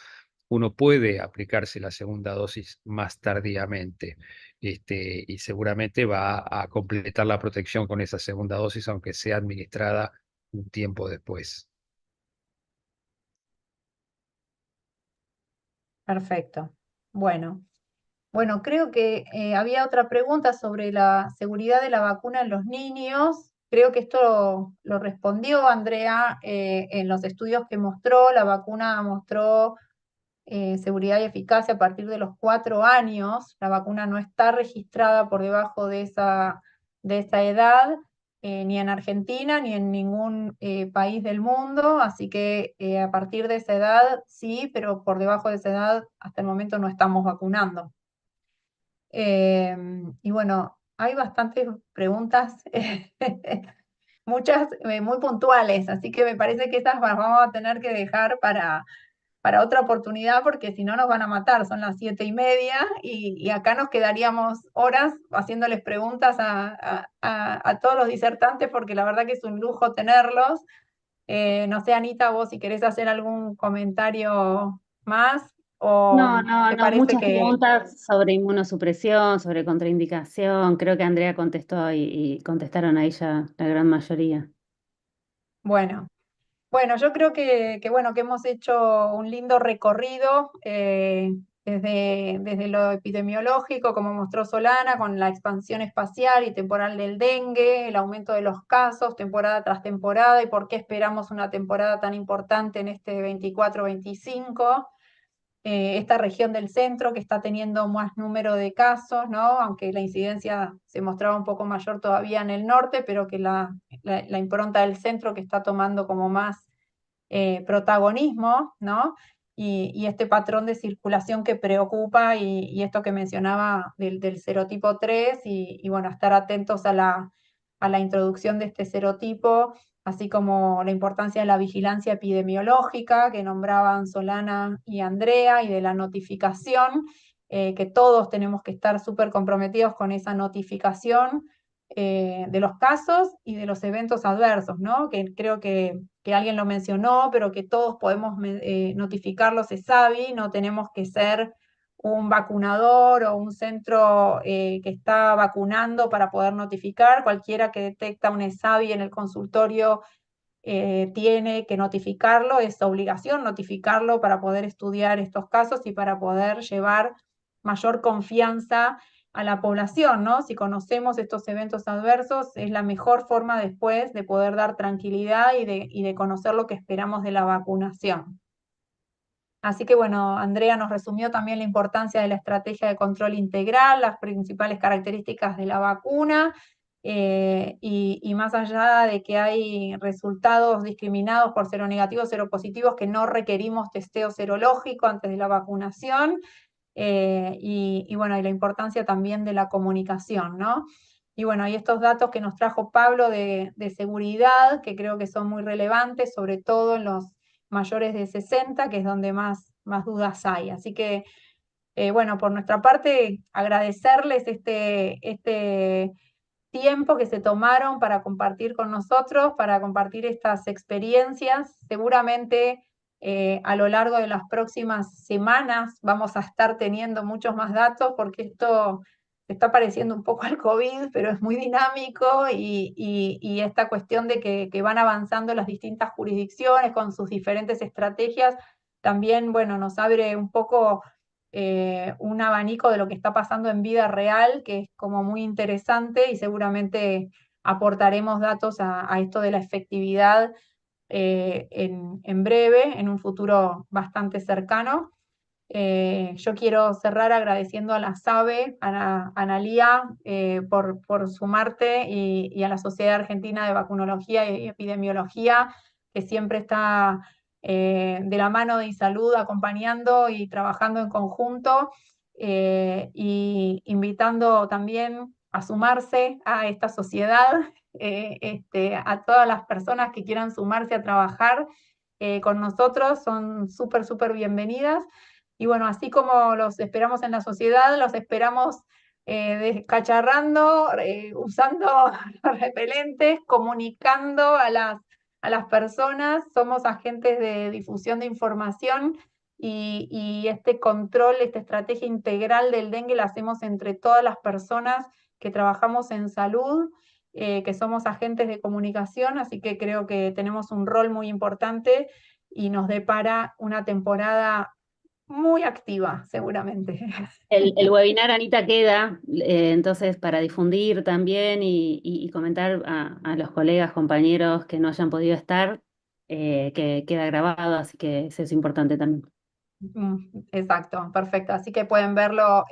uno puede aplicarse la segunda dosis más tardíamente, y seguramente va a completar la protección con esa segunda dosis, aunque sea administrada un tiempo después. Perfecto. Bueno, creo que había otra pregunta sobre la seguridad de la vacuna en los niños. Creo que esto lo respondió Andrea en los estudios que mostró. La vacuna mostró seguridad y eficacia a partir de los 4 años. La vacuna no está registrada por debajo de esa edad, ni en Argentina, ni en ningún país del mundo, así que a partir de esa edad sí, pero por debajo de esa edad hasta el momento no estamos vacunando. Y bueno, hay bastantes preguntas, muchas muy puntuales, así que me parece que estas las vamos a tener que dejar para otra oportunidad, porque si no nos van a matar. Son las 7:30 y acá nos quedaríamos horas haciéndoles preguntas a todos los disertantes, porque la verdad que es un lujo tenerlos. No sé, Anita, vos si querés hacer algún comentario más, o No, te parece muchas que... preguntas sobre inmunosupresión, sobre contraindicación. Creo que Andrea contestó y contestaron ahí ya la gran mayoría. Bueno, yo creo que hemos hecho un lindo recorrido desde lo epidemiológico, como mostró Solana, con la expansión espacial y temporal del dengue, el aumento de los casos temporada tras temporada y por qué esperamos una temporada tan importante en este 24-25. Esta región del centro que está teniendo más número de casos, ¿no? Aunque la incidencia se mostraba un poco mayor todavía en el norte, pero que la impronta del centro que está tomando como más protagonismo, ¿no? Y este patrón de circulación que preocupa y esto que mencionaba del serotipo 3 y bueno, estar atentos a la introducción de este serotipo, así como la importancia de la vigilancia epidemiológica que nombraban Solana y Andrea, y de la notificación, que todos tenemos que estar súper comprometidos con esa notificación de los casos y de los eventos adversos, ¿no? Que creo que alguien lo mencionó, pero que todos podemos notificarlos, es SAVI, no tenemos que ser un vacunador o un centro que está vacunando para poder notificar. Cualquiera que detecta un ESAVI en el consultorio tiene que notificarlo, es obligación notificarlo para poder estudiar estos casos y para poder llevar mayor confianza a la población, ¿no? Si conocemos estos eventos adversos, es la mejor forma después de poder dar tranquilidad y de conocer lo que esperamos de la vacunación. Así que bueno, Andrea nos resumió también la importancia de la estrategia de control integral, las principales características de la vacuna, y más allá de que hay resultados discriminados por seronegativos, seropositivos, que no requerimos testeo serológico antes de la vacunación, y bueno, y la importancia también de la comunicación, ¿no? Y bueno, y estos datos que nos trajo Pablo de seguridad, que creo que son muy relevantes, sobre todo en los mayores de 60, que es donde más dudas hay. Así que, bueno, por nuestra parte, agradecerles este tiempo que se tomaron para compartir con nosotros, para compartir estas experiencias. Seguramente a lo largo de las próximas semanas vamos a estar teniendo muchos más datos, porque esto se está pareciendo un poco al COVID, pero es muy dinámico, y esta cuestión de que van avanzando las distintas jurisdicciones con sus diferentes estrategias, también, bueno, nos abre un poco un abanico de lo que está pasando en vida real, que es como muy interesante, y seguramente aportaremos datos a esto de la efectividad en breve, en un futuro bastante cercano. Yo quiero cerrar agradeciendo a la SABE, a Analía, por sumarte, y a la Sociedad Argentina de Vacunología y Epidemiología, que siempre está de la mano de ISalud acompañando y trabajando en conjunto, y invitando también a sumarse a esta sociedad, a todas las personas que quieran sumarse a trabajar con nosotros, son súper bienvenidas. Y bueno, así como los esperamos en la sociedad, los esperamos descacharrando, usando repelentes, comunicando a las personas. Somos agentes de difusión de información, y este control, esta estrategia integral del dengue la hacemos entre todas las personas que trabajamos en salud, que somos agentes de comunicación, así que creo que tenemos un rol muy importante y nos depara una temporada muy activa, seguramente. El webinar, Anita, queda, entonces, para difundir también y comentar a los colegas, compañeros que no hayan podido estar, que queda grabado, así que eso es importante también. Exacto, perfecto. Así que pueden verlo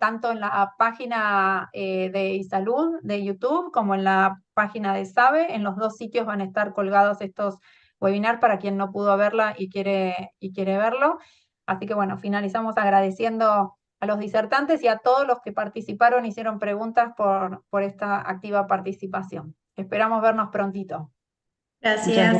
tanto en la página de ISalud de YouTube como en la página de SABE. En los dos sitios van a estar colgados estos webinars para quien no pudo verla y quiere verlo. Así que bueno, finalizamos agradeciendo a los disertantes y a todos los que participaron, hicieron preguntas por esta activa participación. Esperamos vernos prontito. Muchas Gracias.